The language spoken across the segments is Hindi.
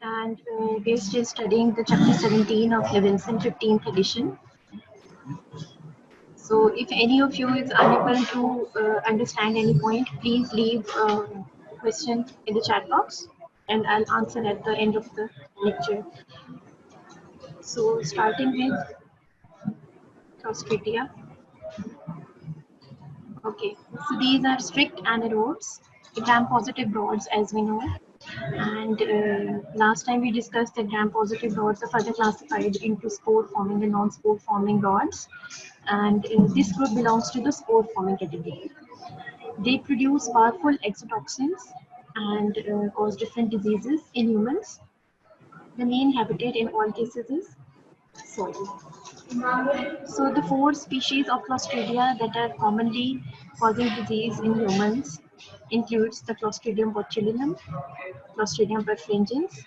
and we're still studying the chapter 17 of Levinson 15th edition. So if any of you is unable to understand any point, please leave a question in the chat box and I'll answer at the end of the lecture. So starting with Clostridia. Okay, so these are strict anaerobes, gram-positive rods as we know. And last time we discussed that gram-positive rods are further classified into spore-forming and non-spore-forming rods. And this group belongs to the spore-forming category. They produce powerful exotoxins and cause different diseases in humans. The main habitat in all cases is soil. So the four species of Clostridia that are commonly causing disease in humans includes the Clostridium botulinum, Clostridium perfringens,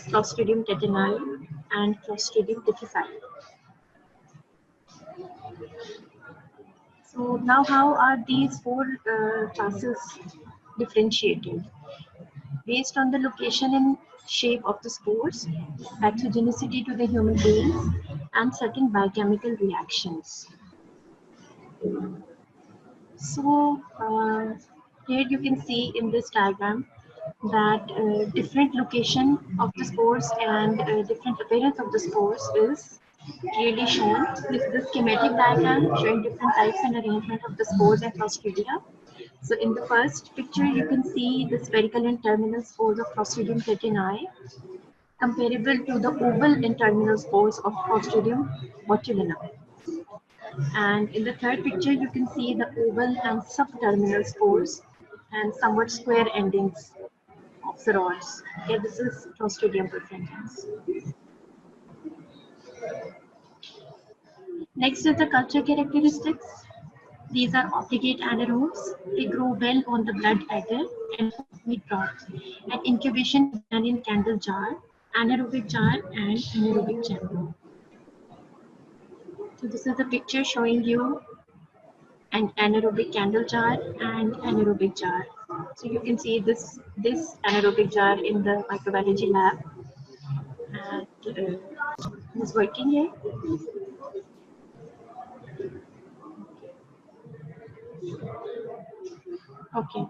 Clostridium tetani, and Clostridium difficile. So now how are these four classes differentiated? Based on the location and shape of the spores, pathogenicity to the human beings, and certain biochemical reactions. So here you can see in this diagram that different location of the spores and different appearance of the spores is clearly shown. This is the schematic diagram showing different types and arrangement of the spores and Clostridia. So in the first picture, you can see the spherical and terminal spores of Clostridium tetani, comparable to the oval and terminal spores of Clostridium botulinum. And in the third picture, you can see the oval and subterminal spores and somewhat square endings of the rods. Okay, this is Clostridium perfringens. Next is the culture characteristics. These are obligate anaerobes. They grow well on the blood agar and meat broth. And incubation is done in candle jar, anaerobic jar, and anaerobic chamber. So this is a picture showing you an anaerobic candle jar and anaerobic jar. So you can see this anaerobic jar in the microbiology lab, and it's working here. Okay.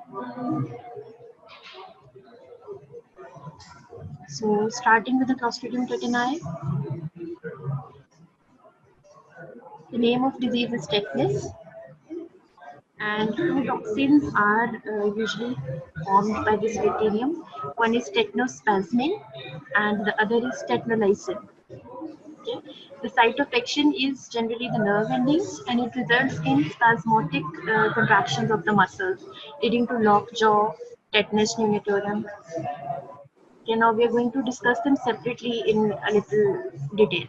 So starting with the Clostridium tetani, the name of disease is tetanus. And two toxins are usually formed by this bacterium. One is tetanospasmin and the other is tetanolysin. Okay. The site of action is generally the nerve endings and it results in spasmodic contractions of the muscles, leading to lockjaw, tetanus neonatorum. Okay, now we are going to discuss them separately in a little detail.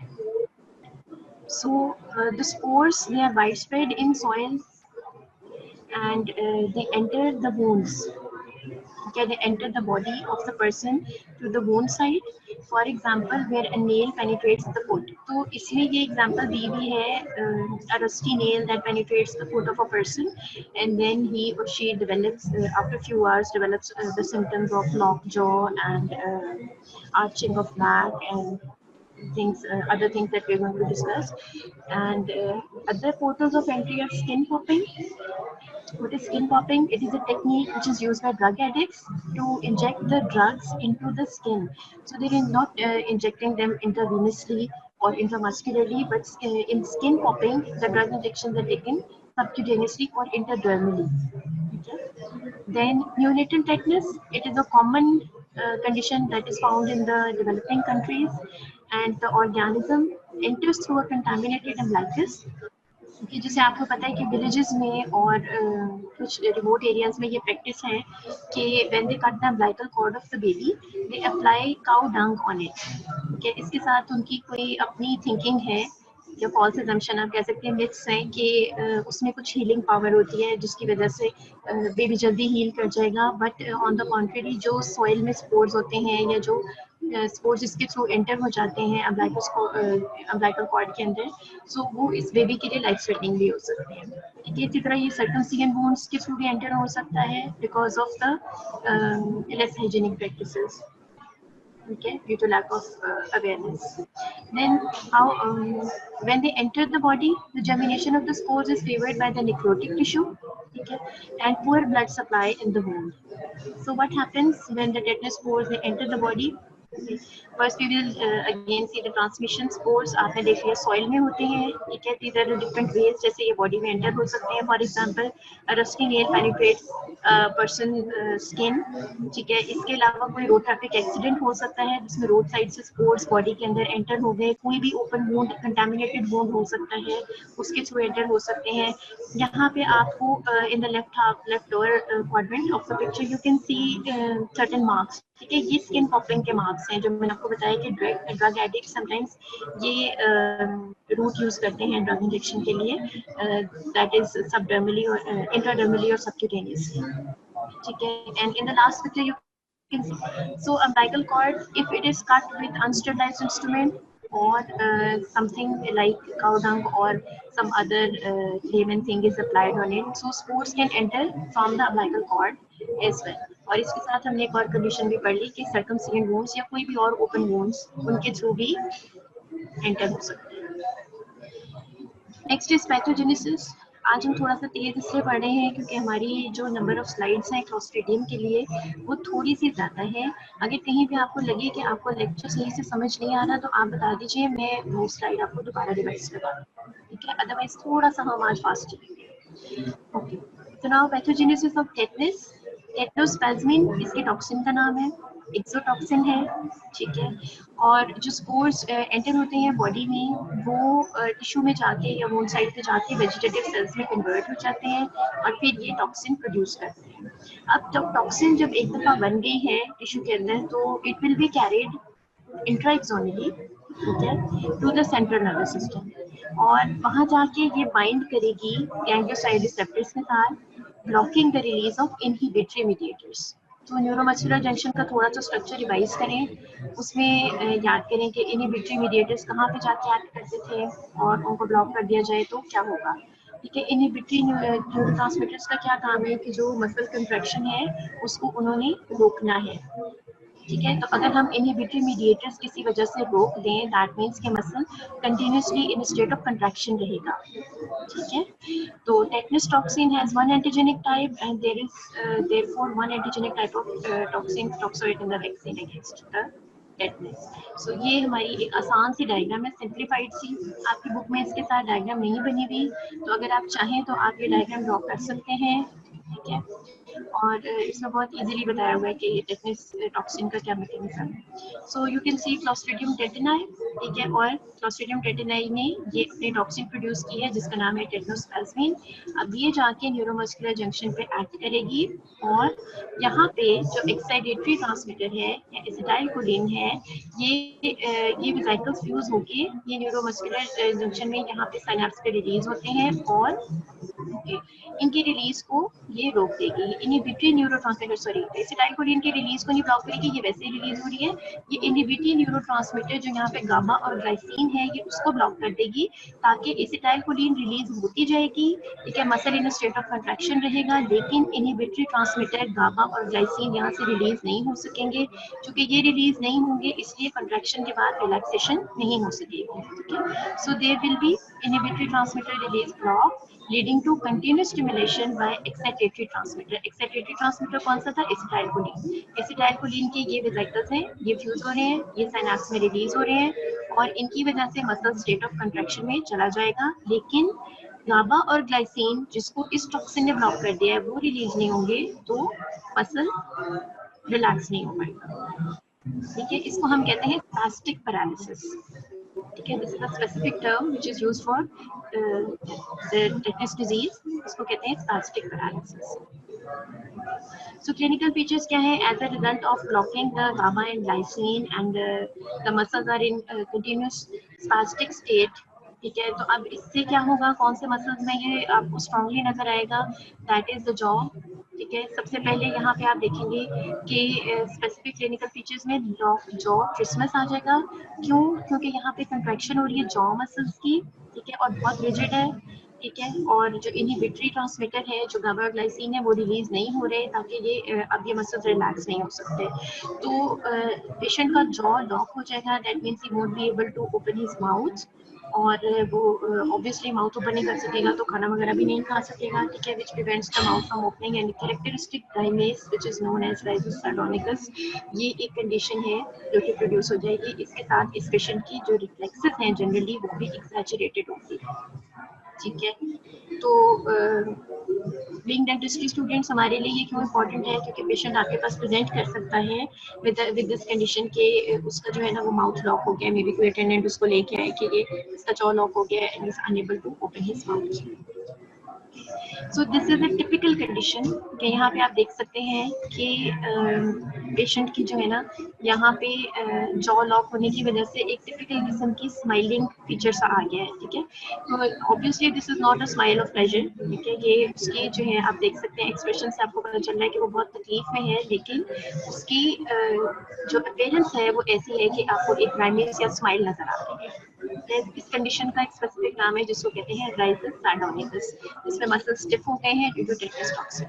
So the spores, they are widespread in soil and they enter the wounds. Okay, they enter the body of the person through the wound site. For example, where a nail penetrates the foot. तो इसमें ये example दी हुई है a rusty nail that penetrates the foot of a person, and then he or she develops after a few hours develops the symptoms of lockjaw and arching of back and things, other things that we're going to discuss. And other portals of entry are skin popping. What is skin popping? It is a technique which is used by drug addicts to inject the drugs into the skin. So they are not injecting them intravenously or intramuscularly, but in skin popping, the drug injections are taken subcutaneously or intradermally. Okay. Then neonatal tetanus, it is a common condition that is found in the developing countries, and the organism enters through a contaminated umbilicus. कि जैसे आपको पता है कि विलेजेस में और कुछ रिमोट एरियाज में ये प्रैक्टिस है कि when they cut the umbilical cord of the baby they apply cow dung on it. कि इसके साथ उनकी कोई अपनी थिंकिंग है या फॉल्स असम्पशन आप कह सकते हैं, मिथ्स हैं कि उसमें कुछ हीलिंग पावर होती है जिसकी वजह से बेबी जल्दी हील कर जाएगा। बट ऑन द कॉन्ट्रेरी जो सॉइल में स्पोर्स होते हैं या जो स्पोर्स इसके थ्रू एंटर हो जाते हैं अम्बिलिकल कॉर्ड के अंदर, सो वो इस बेबी के लिए लाइफ थ्रेटनिंग भी हो सकते हैं। ठीक है, इसी तरह ये सर्कमसिजन वुंड्स के थ्रू भी एंटर हो सकता है because of the less hygienic practices. okay, due to lack of awareness. Then how when they enter the body, the germination of the spores is favored by the necrotic tissue, okay, and poor blood supply in the wound. So what happens when the tetanus spores they enter the body? First we will again see the transmission spores. आपने देख लिया soil में होते हैं, ठीक है. These are the different ways जैसे ये body में enter हो सकते हैं. For example, a rusty nail penetrates person skin, ठीक है. इसके अलावा कोई road traffic accident हो सकता है जिसमें road side से spores body के अंदर enter हो गए. कोई भी open wound, contaminated wound हो सकता है, उसके through enter हो सकते हैं. यहाँ पे आपको in the left lower quadrant of the picture you can see certain marks. ठीक है, ये स्किन पॉपिंग के मार्क्स हैं जो मैंने आपको बताया कि ड्रग एडिक्ट समटाइम्स ये रूट यूज करते हैं ड्रग इंजेक्शन के लिए, दैट इज सबडर्मली और इंट्राडर्मली और सबक्यूटेनियसली, ठीक है. And in the last picture you can see, so umbilical cord, if it is cut with unsterilized instrument or something like cow dung or some other layman thing is applied on it, so spores can enter from the umbilical cord as well. और इसके साथ हमने एक और कंडीशन भी पढ़ ली कि सर्कमसिडेंट वुंड्स या कोई भी और ओपन वुंड्स उनके थ्रू भी एंटर हो सकते हैं. Next is pathogenesis. आज हम थोड़ा सा तेज इसलिए पढ़ रहे हैं क्योंकि हमारी जो नंबर ऑफ स्लाइड्स हैं क्लॉस्ट्रिडियम के लिए वो थोड़ी सी ज़्यादा है. अगर कहीं भी आपको लगे कि आपको लेक्चर सही से समझ नहीं आ रहा तो आप बता दीजिए, मैं वो स्लाइड आपको दोबारा रिवाइज करवा दूँ, ठीक है. अदरवाइज थोड़ा सा हम आज फास्ट चलेंगे. ओके, तो नाउ पैथोजेनेसिस ऑफ टेटनस. टेटनोस्पैज्मिन इसके टॉक्सिन का नाम है, एक्सोटॉक्सिन है, ठीक है. और जो स्पोर्स एंटर होते हैं बॉडी में वो टिश्यू में जाके या वोन साइड पे जाके वेजिटेटिव सेल्स में कन्वर्ट हो जाते हैं और फिर ये टॉक्सिन प्रोड्यूस करते हैं. अब जब टॉक्सिन जब एक दफ़ा बन गई है टिश्यू के अंदर तो it will be carried intraaxonally, ठीक है, to the central nervous system और वहाँ जाके ये बाइंड करेगी गैंग्लियोसाइड रिसेप्टर्स के साथ, blocking the release of inhibitory mediators. तो न्यूरोमस्कुलर जंक्शन का थोड़ा सा स्ट्रक्चर रिवाइज करें, उसमें याद करें कि इनहिबिटरी मीडिएटर्स कहाँ पे जाके एक्ट करते थे और उनको ब्लॉक कर दिया जाए तो क्या होगा, ठीक है. इनहिबिटरी न्यूरोट्रांसमीटर्स का क्या काम है कि जो मसल कंट्रैक्शन है उसको उन्होंने रोकना है, ठीक है. तो अगर हम इनहिबिटरी मीडिएटर्स किसी वजह से रोक दें दैट मीन्स के muscle continuously in state of contraction रहेगा, ठीक है. तो tetanus toxin has one antigenic type and there is therefore one antigenic type of toxin toxoid in the vaccine against the tetanus. So ये हमारी एक आसान सी डायग्राम है, सिंप्लीफाइड सी. आपकी बुक में इसके साथ डायग्राम नहीं बनी हुई तो अगर आप चाहें तो आप ये डायग्राम ड्रॉ कर सकते हैं, ठीक है. और इसमें बहुत इजीली बताया हुआ है कि टेटनस टॉक्सिन का क्या मैकेनिज्म है. So you can see Clostridium tetani, ठीक है. और क्लॉस्ट्रिडियम टेटेनाई ने ये अपनी टॉक्सिन प्रोड्यूस की है जिसका नाम है टेटनोस्पैज्मिन. अब ये जाके न्यूरोमस्कुलर जंक्शन पे एक्ट करेगी और यहाँ पे जो एक्साइटेटरी ट्रांसमीटर है या एसिटाइलकोलिन है ये वेसिकल्स फ्यूज होके ये न्यूरोमस्कुलर जंक्शन में यहाँ पे साइनेप्स पे रिलीज होते हैं और इनकी रिलीज को ये रोक देगी. इनहिबिटरी न्यूरोट्रांसमीटर सॉरी एसिटाइलकोलिन की रिलीज को नहीं ब्लॉक करेगी, ये वैसे रिलीज हो रही है. ये इनहिबिटरी न्यूरोट्रांसमीटर जो यहाँ पे गामा और ग्लाइसिन है ये उसको ब्लॉक कर देगी ताकि एसिटाइलकोलिन रिलीज होती जाएगी, ठीक है. Muscle in state of contraction रहेगा लेकिन इनहिबिटरी ट्रांसमीटर गामा और ग्लाइसिन यहाँ से रिलीज नहीं हो सकेंगे. क्योंकि ये रिलीज नहीं होंगे इसलिए कंट्रैक्शन के बाद रिलैक्सेशन नहीं हो सकेगी, ठीक है. So there will be inhibitory transmitter release block leading to continuous stimulation by excitatory transmitter. excitatory transmitter कौन सा था? एसिटाइलकोलिन. एसिटाइलकोलिन के ये वेसिकल्स हैं, ये फ्यूज हो रहे हैं, ये साइनेप्स में रिलीज हो रहे हैं और इनकी वजह से मसल स्टेट ऑफ कंट्रैक्शन में चला जाएगा. लेकिन गाबा और ग्लाइसिन जिसको इस टॉक्सिन ने ब्लॉक कर दिया है वो रिलीज नहीं होंगे तो मसल रिलैक्स नहीं हो पाएगा, ठीक है. इसको हम कहते हैं स्पास्टिक पैरालिसिस, ठीक है. This is a specific term which is used for tetanus disease, इसको कहते हैं spastic paralysis. So clinical features क्या है? As a result of blocking the gamma and glycine and the muscles are in continuous spastic state, ठीक है. तो अब इससे क्या होगा, कौन से मसल्स में ये आपको स्ट्रांगली नजर आएगा? दैट इज द जॉ, ठीक है. सबसे पहले यहाँ पे आप देखेंगे कि स्पेसिफिक क्लिनिकल फीचर्स में जॉ ट्रिस्मस आ जाएगा. क्यों? क्योंकि यहाँ पे कंट्रैक्शन हो रही है जॉ मसल्स की, ठीक है, और बहुत रिजिड है, ठीक है। और जो इनहिबिटरी ट्रांसमीटर है जो गाबा ग्लाइसिन है वो रिलीज नहीं हो रहे ताकि ये अब ये मसल्स रिलैक्स नहीं हो सकते। तो पेशेंट का जॉ लॉक हो जाएगा, that means he won't be able to open his mouth, और वो ऑब्वियसली माउथ ओपन नहीं कर सकेगा तो खाना वगैरह भी नहीं खा सकेगा, ठीक है, which prevents the mouth from opening. And characteristic dryness which is known as risus sardonicus, ये एक कंडीशन है जो कि प्रोड्यूस हो जाएगी। इसके साथ इस पेशेंट की जो रिफ्लेक्सेस हैं जनरली वो भी एक्सैचुरेटेड होगी, ठीक है। तो बीइंग डेंटिस्ट्री स्टूडेंट्स हमारे लिए ये क्यों इम्पोर्टेंट है, क्योंकि पेशेंट आपके पास प्रेजेंट कर सकता है विद दिस कंडीशन के उसका जो है ना वो माउथ लॉक हो गया, मे बी कोई अटेंडेंट उसको लेके आए कि ये इसका जॉ लॉक हो गया and is unable to open his mouth. So this is a typical condition कि यहाँ पे आप देख सकते हैं कि पेशेंट की जो है ना यहाँ पे जॉ लॉक होने की वजह से एक टिपिकल किस्म की स्माइलिंग फीचर्स आ गया है, ठीक है। तो obviously this is not a smile of pleasure, ठीक है। ये उसकी जो है आप देख सकते हैं एक्सप्रेशन से आपको पता चल रहा है कि वो बहुत तकलीफ में है, लेकिन उसकी जो अपीयरेंस है वो ऐसी है कि आपको एक ग्राइमियस या स्माइल नजर आ रही है। इस कंडीशन का एक स्पेसिफिक नाम है जिसको कहते हैं राइजस सार्डोनिकस, इसमें मसल स्टिफ हो गए हैं due to tetanus toxin.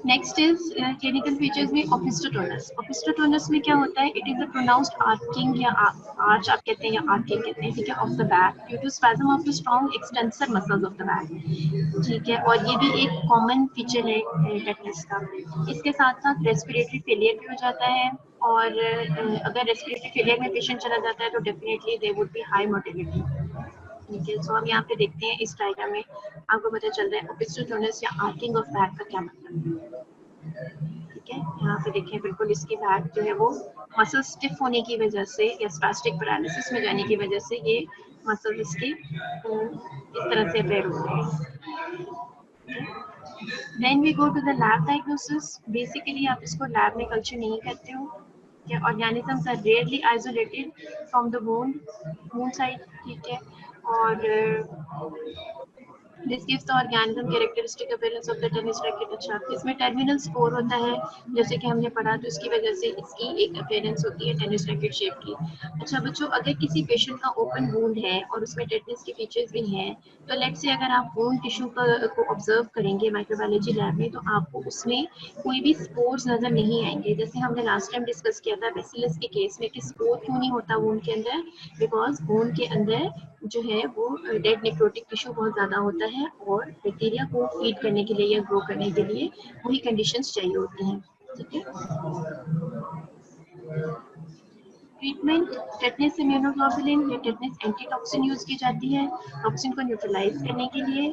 Next is clinical features में ओपिस्टोटोनस। ओपिस्टोटोनस में क्या होता है, it is a pronounced arching या आर्च आप कहते हैं या आर्किंग कहते हैं, ठीक है, of the back due to spasm of the strong extensor muscles of the back, ठीक है। और ये भी एक कॉमन फीचर है टेटनस का। इसके साथ साथ रेस्पिरेटरी फेलियर भी हो जाता है, और अगर रेस्पिरेटरी फेलियर में पेशेंट चला जाता है तो definitely there would be high mortality, ठीक है। सो हम यहाँ पे देखते हैं इस डायग्राम में आपको पता चल रहा है ओपिस्टोटोनस या आर्किंग ऑफ बैक का क्या मतलब है, ठीक है। यहाँ पे देखें बिल्कुल इसकी बैक जो है वो मसल स्टिफ होने की वजह से या स्पास्टिक पैरालिसिस में जाने की वजह से ये मसल इसकी इस तरह से अपेयर होते हैं। Then we go to the lab diagnosis. Basically आप इसको लैब में कल्चर नहीं करते हो, ठीक है। Organisms are rarely isolated from the bone side, ठीक है। और This gives the organism characteristic appearance of the tennis racket। अच्छा, इसमें टर्मिनल स्पोर होता है जैसे कि हमने पढ़ा, तो इसकी वजह से इसकी एक अपीयरेंस होती है टेनिस रैकेट शेप की। अच्छा बच्चों, अगर किसी पेशेंट का ओपन वुंड है और उसमें टेटनस के फीचर्स भी हैं, तो लेट्स से अगर आप वुंड टिश्यू को ऑब्जर्व करेंगे माइक्रोबायोलॉजी लैब में, तो आपको उसमें कोई भी स्पोर्स नजर नहीं आएंगे। जैसे हमने लास्ट टाइम डिस्कस किया था बेसिलस के केस में कि स्पोर क्यों नहीं होता वुंड के अंदर, बिकॉज वुंड के अंदर जो है वो डेड नेक्रोटिक टिश्यू बहुत ज्यादा होता है और बैक्टीरिया को फीड करने के लिए या ग्रो करने के लिए वही कंडीशंस चाहिए होती हैं, ठीक है। ट्रीटमेंट, टेटनस इम्यूनोग्लोबुलिन या टेटनस एंटीटॉक्सिन यूज की जाती है टॉक्सिन को न्यूट्रलाइज करने के लिए।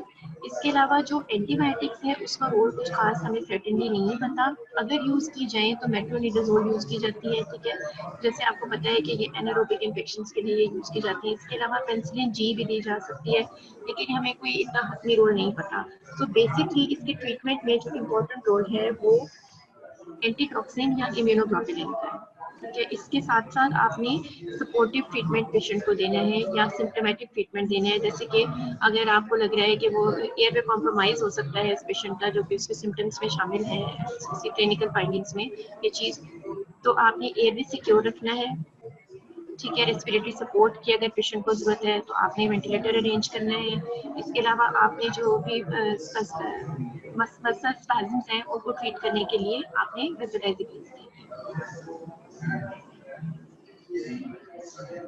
इसके अलावा जो एंटीबायोटिक्स है उसका रोल कुछ खास हमें सर्टेनली नहीं पता, अगर यूज की जाए तो मेट्रोनिडाजोल यूज की जाती है, ठीक है। जैसे आपको पता है कि ये एनारोबिक इन्फेक्शंस के लिए यूज की जाती है। इसके अलावा पेनिसिलिन जी भी दी जा सकती है, लेकिन हमें कोई इतना हतमी रोल नहीं पता। तो बेसिकली इसके ट्रीटमेंट में जो इम्पोर्टेंट रोल है वो एंटीटॉक्सिन या इम्यूनोग्लोबुलिन का है, ठीक है। इसके साथ साथ आपने सपोर्टिव ट्रीटमेंट पेशेंट को देना है या सिम्टोमेटिक ट्रीटमेंट देना है, जैसे कि अगर आपको लग रहा है कि वो एयर पे कॉम्प्रोमाइज हो सकता है इस पेशेंट का, जो कि उसके सिम्टम्स में शामिल है किसी क्लिनिकल फाइंडिंग्स में ये चीज़, तो आपने एयर भी सिक्योर रखना है, ठीक है। रेस्पिरेटरी सपोर्ट की अगर पेशेंट को जरूरत है तो आपने वेंटिलेटर अरेंज करना है। इसके अलावा आपने जो भी मसल स्पैज़म्स हैं उनको ट्रीट करने के लिए आपने बेंजोडाइज़ेपिन्स दी है।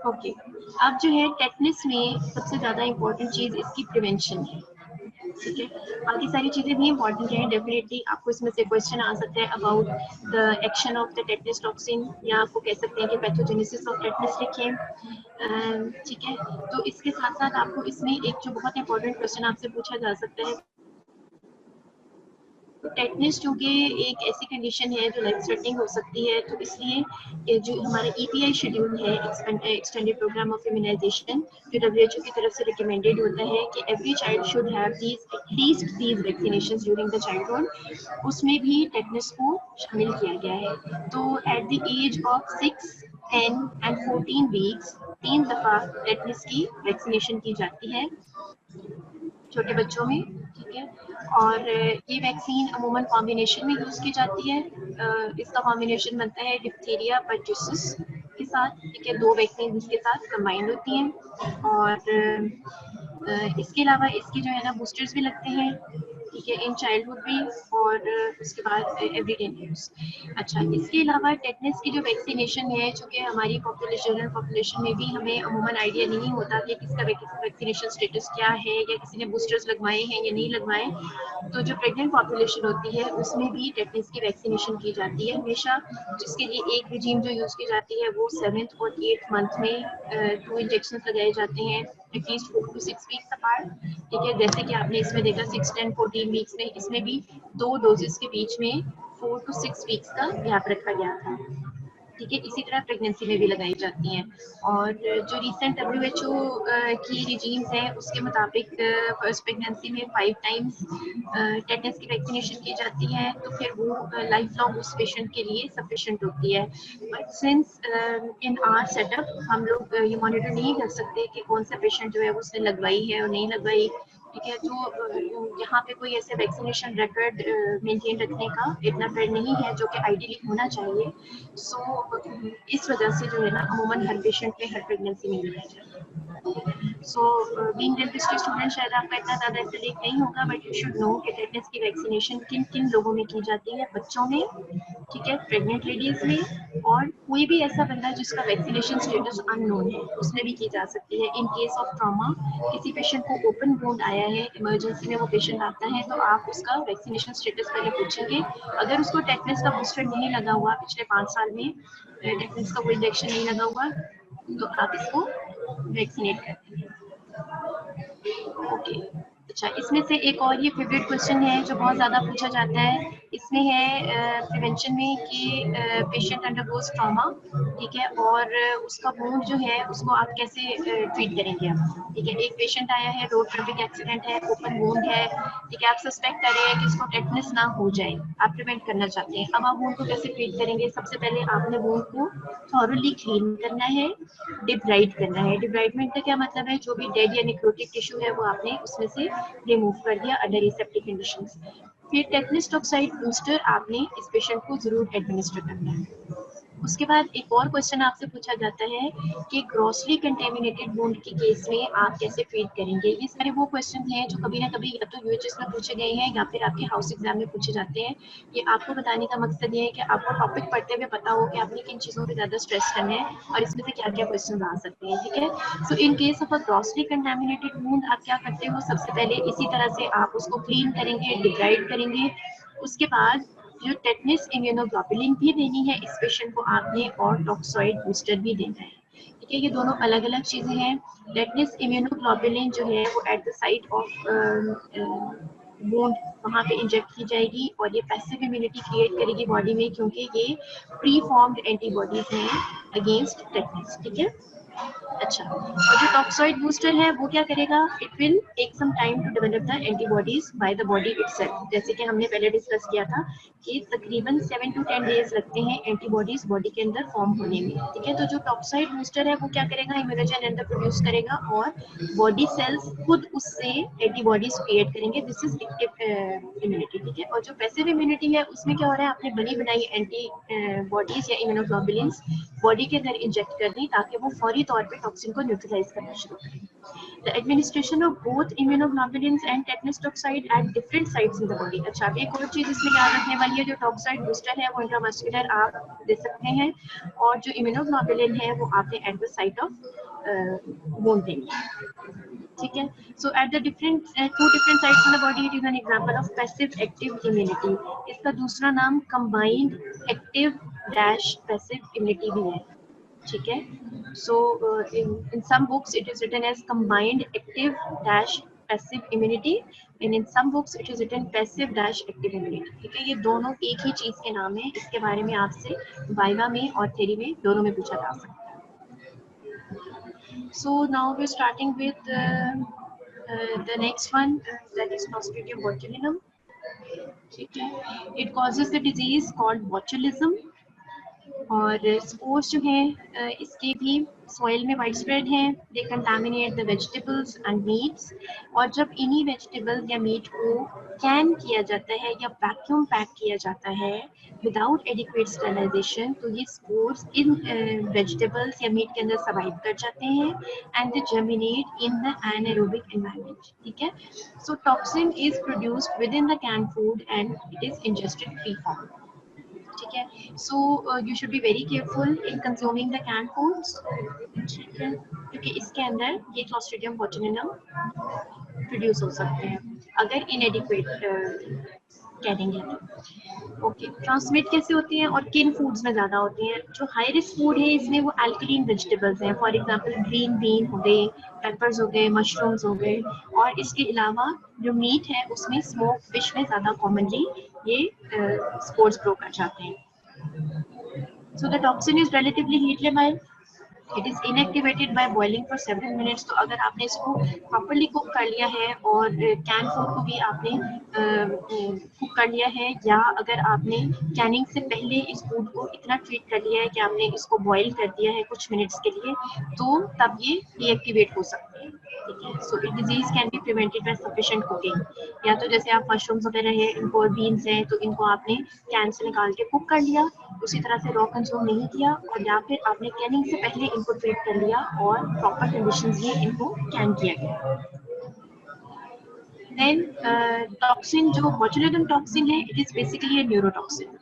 ओके, अब जो है टेटनस में सबसे ज़्यादा इम्पोर्टेंट चीज़ इसकी प्रिवेंशन है, ठीक है। बाकी सारी चीज़ें भी इम्पोर्टेंट हैं, डेफिनेटली आपको इसमें से क्वेश्चन आ सकता है about the action of the tetanus toxin, या आपको कह सकते हैं कि पैथोजेनेसिस ऑफ टेटनस लिखें, ठीक है। तो इसके साथ साथ आपको इसमें एक जो बहुत इंपॉर्टेंट क्वेश्चन आपसे पूछा जा सकता है, टेटनस चूँकि एक ऐसी कंडीशन है जो लाइफ थ्रेटनिंग हो सकती है, तो इसलिए ये जो हमारा EPI शेड्यूल है एक्सटेंडेड प्रोग्राम ऑफ इम्यूनाइजेशन, जो WHO की तरफ से रिकमेंडेड होता है कि every child should have these at least these vaccinations during the childhood, उसमें भी टेटनस को शामिल किया गया है। तो at the age of 6, 10 and 14 weeks 3 दफा टेटनस की वैक्सीनेशन की जाती है छोटे बच्चों में, ठीक है। और ये वैक्सीन अमूमन कॉम्बिनेशन में यूज की जाती है। इसका कॉम्बिनेशन बनता है डिप्थीरिया परट्यूसिस के साथ, ठीक है, 2 वैक्सीन इसके साथ कंबाइंड होती हैं। और इसके अलावा इसके जो है ना बूस्टर्स भी लगते हैं, ठीक है, इन चाइल्डहुड भी, और उसके बाद एवरीडे यूज। अच्छा, इसके अलावा टेटनस की जो वैक्सीनेशन है, चूँकि हमारी जनरल पॉपुलेशन में भी हमें अमूमन आइडिया नहीं होता कि किसका वैक्सीनेशन स्टेटस क्या है, या किसी ने बूस्टर्स लगवाए हैं या नहीं लगवाए। तो जो प्रेग्नेंट पॉपुलेशन होती है उसमें भी टेटनस की वैक्सीनेशन की जाती है हमेशा, जिसके लिए एक रिजीम जो यूज़ की जाती है वो 7th और 8th मंथ में 2 इंजेक्शन लगाए जाते हैं, एटलीस्ट 4 to 6 वीक्स अपार्ट, ठीक है। जैसे कि आपने इसमें देखा 6, 10, 14 वीक्स में, इसमें भी 2 डोजेस के बीच में 4 to 6 वीक्स का गैप रखा गया था, ठीक है। इसी तरह प्रेगनेंसी में भी लगाई जाती हैं। और जो रिसेंट WHO की रिजीम्स हैं उसके मुताबिक फर्स्ट प्रेगनेंसी में 5 टाइम्स टेटनस की वैक्सीनेशन की जाती है, तो फिर वो लाइफ लॉन्ग उस पेशेंट के लिए सफिशिएंट होती है। But since in our setup हम लोग ये मॉनिटर नहीं कर सकते कि कौन सा पेशेंट जो है उसने लगवाई है और नहीं लगवाई, ठीक है। तो यहाँ पे कोई ऐसे वैक्सीनेशन रिकॉर्ड मेंटेन रखने का इतना ट्रेंड नहीं है जो कि आइडियली होना चाहिए। सो इस वजह से जो है ना अमूमन हर पेशेंट में हर प्रेगनेंसी में लगाया जाता है। सो बीइंग डेंटिस्ट्री स्टूडेंट शायद आपका इतना ज़्यादा ऐसे लेख नहीं होगा, बट यू शुड नो कि टेटनस की वैक्सीनेशन किन किन लोगों में की जाती है, बच्चों में, ठीक है, प्रेग्नेंट लेडीज में, और कोई भी ऐसा बंदा जिसका वैक्सीनेशन स्टेटस अननोन है उसमें भी की जा सकती है। इन केस ऑफ ट्रॉमा, किसी पेशेंट को ओपन वुंड आया है, इमरजेंसी में वो पेशेंट आता है, तो आप उसका वैक्सीनेशन स्टेटस पहले पूछेंगे। अगर उसको टेटनस का बूस्टर नहीं लगा हुआ पिछले 5 साल में, टेटनस का कोई इंजेक्शन नहीं लगा हुआ, तो आप इसको वैक्सीनेट करते हैं। ओके, अच्छा, इसमें से एक और ये फेवरेट क्वेश्चन है जो बहुत ज़्यादा पूछा जाता है, इसमें है प्रिवेंशन में कि पेशेंट अंडरगोज ट्रॉमा, ठीक है, और उसका वुंड जो है उसको आप कैसे ट्रीट करेंगे आप, ठीक है। एक पेशेंट आया है, रोड ट्रैफिक एक्सीडेंट है, ओपन वुंड है, ठीक है, आप सस्पेक्ट कर रहे हैं कि उसको टेटनस ना हो जाए, आप प्रिवेंट करना चाहते हैं। अब आप वुंड को कैसे ट्रीट करेंगे? सबसे पहले आपने वुंड को थॉरली क्लीन करना है, डिब्राइड करना है। डिब्राइडमेंट का क्या मतलब है? जो भी डेड या निक्रोटिक टिश्यू है वो आपने उसमें से रिमूव कर दिया अंडर एसेप्टिक कंडीशंस। फिर टेटनस टॉक्साइड बूस्टर आपने इस पेशेंट को जरूर एडमिनिस्टर करना है। उसके बाद एक और क्वेश्चन आपसे पूछा जाता है कि ग्रॉसली कंटेमिनेटेड वुंड के केस में आप कैसे ट्रीट करेंगे। ये सारे वो क्वेश्चन हैं जो कभी ना कभी या तो यूएचएस में पूछे गए हैं या फिर आपके हाउस एग्जाम में पूछे जाते हैं। ये आपको बताने का मकसद ये है कि आपको टॉपिक पढ़ते हुए पता हो कि आपने किन चीज़ों पे ज़्यादा स्ट्रेस करना है और इसमें से क्या क्या क्वेश्चन आ सकते हैं, ठीक है। So in case of a grossly contaminated wound आप क्या करते हो? सबसे पहले इसी तरह से आप उसको क्लीन करेंगे, डिब्राइड करेंगे। उसके बाद जो टेटनस इम्यूनोग्लोबुलिन भी देनी है इस पेशेंट को आपने, और टॉक्सॉइड बूस्टर भी देना है, ठीक है। ये दोनों अलग अलग चीजें हैं। टेटनस इम्यूनोग्लोबुलिन जो है वो eight the site of wound वहाँ पे इंजेक्ट की जाएगी और ये पैसिव इम्यूनिटी क्रिएट करेगी बॉडी में, क्योंकि ये प्री फॉर्म्ड एंटीबॉडीज हैं अगेंस्ट टेटनस, ठीक है। अच्छा, और जो टॉक्सॉइड बूस्टर है वो क्या करेगा? It will take some time to develop the antibodies by the body itself. जैसे कि हमने पहले डिस्कस किया था कि तकरीबन 7 to 10 डेज लगते हैं एंटीबॉडीज बॉडी के अंदर फॉर्म होने में, ठीक है। तो जो टॉक्सॉइड बूस्टर है वो क्या करेगा? इम्यूनोजन अंदर प्रोड्यूस करेगा और बॉडी सेल्स खुद उससे एंटीबॉडीज क्रिएट करेंगे। दिस इज एक्टिव इम्यूनिटी, ठीक है। और जो पैसिव इम्यूनिटी है उसमें क्या हो रहा है? आपने बनी बनाई एंटी बॉडीज या इम्यूनोग्लोबुलिन्स बॉडी के अंदर इंजेक्ट कर दी ताकि वो फौरी तौर पे टॉक्सिन को न्यूट्रलाइज करना शुरू करें। The administration of both immunoglobulins and tetanus toxoid at different sites in the body. अच्छा, अब एक और चीज इसमें याद रखने वाली है, जो टॉक्साइड बूस्टर है वो इंट्रामस्कुलर आप दे सकते हैं और जो इम्यूनोग्लोबुलिन है वो आपने at the site of wound देनी है, ठीक है। So at the different 2 different sites in the body, it is an example of passive active immunity. इसका दूसरा नाम combined active dash passive immunity भी है, ठीक है। सो in some books it is written as combined active dash passive immunity and in some books it is written passive dash active immunity, ठीक है। ये दोनों एक ही चीज के नाम है। इसके बारे में आपसे वाइवा में और थ्योरी में दोनों में पूछा जा सकता है। So now we're starting with the next one, that is Clostridium botulinum, ठीक है। It causes the disease called botulism और स्पोर्स जो हैं इसके भी सॉइल में वाइड स्प्रेड हैं, they contaminate the vegetables and meats. और जब इन्हीं वेजिटेबल्स या मीट को कैन किया जाता है या वैक्यूम पैक किया जाता है विदाउट एडिक्वेट स्टरलाइजेशन, तो ये स्पोर्स इन वेजिटेबल्स या मीट के अंदर सर्वाइव कर जाते हैं and they germinate in the anaerobic environment. ठीक है, so toxin is produced within the can food and it is ingested free form. ठीक है, so you should be very careful in consuming the can foods. ठीक है, क्योंकि इसके अंदर ये क्लॉस्ट्रिडियम बोटुलिनम प्रोड्यूस हो सकते हैं अगर इनएडिक्वेट कैनिंग है तो। ओके, ट्रांसमिट कैसे होती हैं और किन फूड्स में ज़्यादा होती हैं? जो हाई रिस्क फूड है इसमें वो अल्कलीन वेजिटेबल्स हैं, फॉर एग्जांपल ग्रीन बीन हो गए, पेपर्स हो गए, मशरूम्स हो गए। और इसके अलावा जो मीट है उसमें स्मोक फिश में ज़्यादा कॉमनली ये स्पोर्स ग्रो कर जाते हैं। So the toxin is relatively heat labile. It is inactivated by boiling for several minutes. तो अगर आपने इसको प्रॉपरली कुक कर लिया है और कैन फूड को भी आपने कुक कर लिया है, या अगर आपने कैनिंग से पहले इस फूड को इतना ट्रीट कर लिया है कि आपने इसको बॉईल कर दिया है कुछ मिनट्स के लिए, तो तब ये डीएक्टिवेट हो सकती है। ठीक है, so it disease can be prevented by sufficient cooking. या तो जैसे आप मशरूम्स वगैरह है, इनको बीन्स हैं, तो इनको आपने कैन से निकाल के कुक कर लिया, उसी तरह से रॉ कंज्यूम नहीं किया, और या फिर आपने कैनिंग से पहले इनको ट्रीट कर लिया और प्रॉपर कंडीशंस में इनको कैन किया गया। देन टॉक्सिन, जो बोtulinum टॉक्सिन है, it is basically A neurotoxin.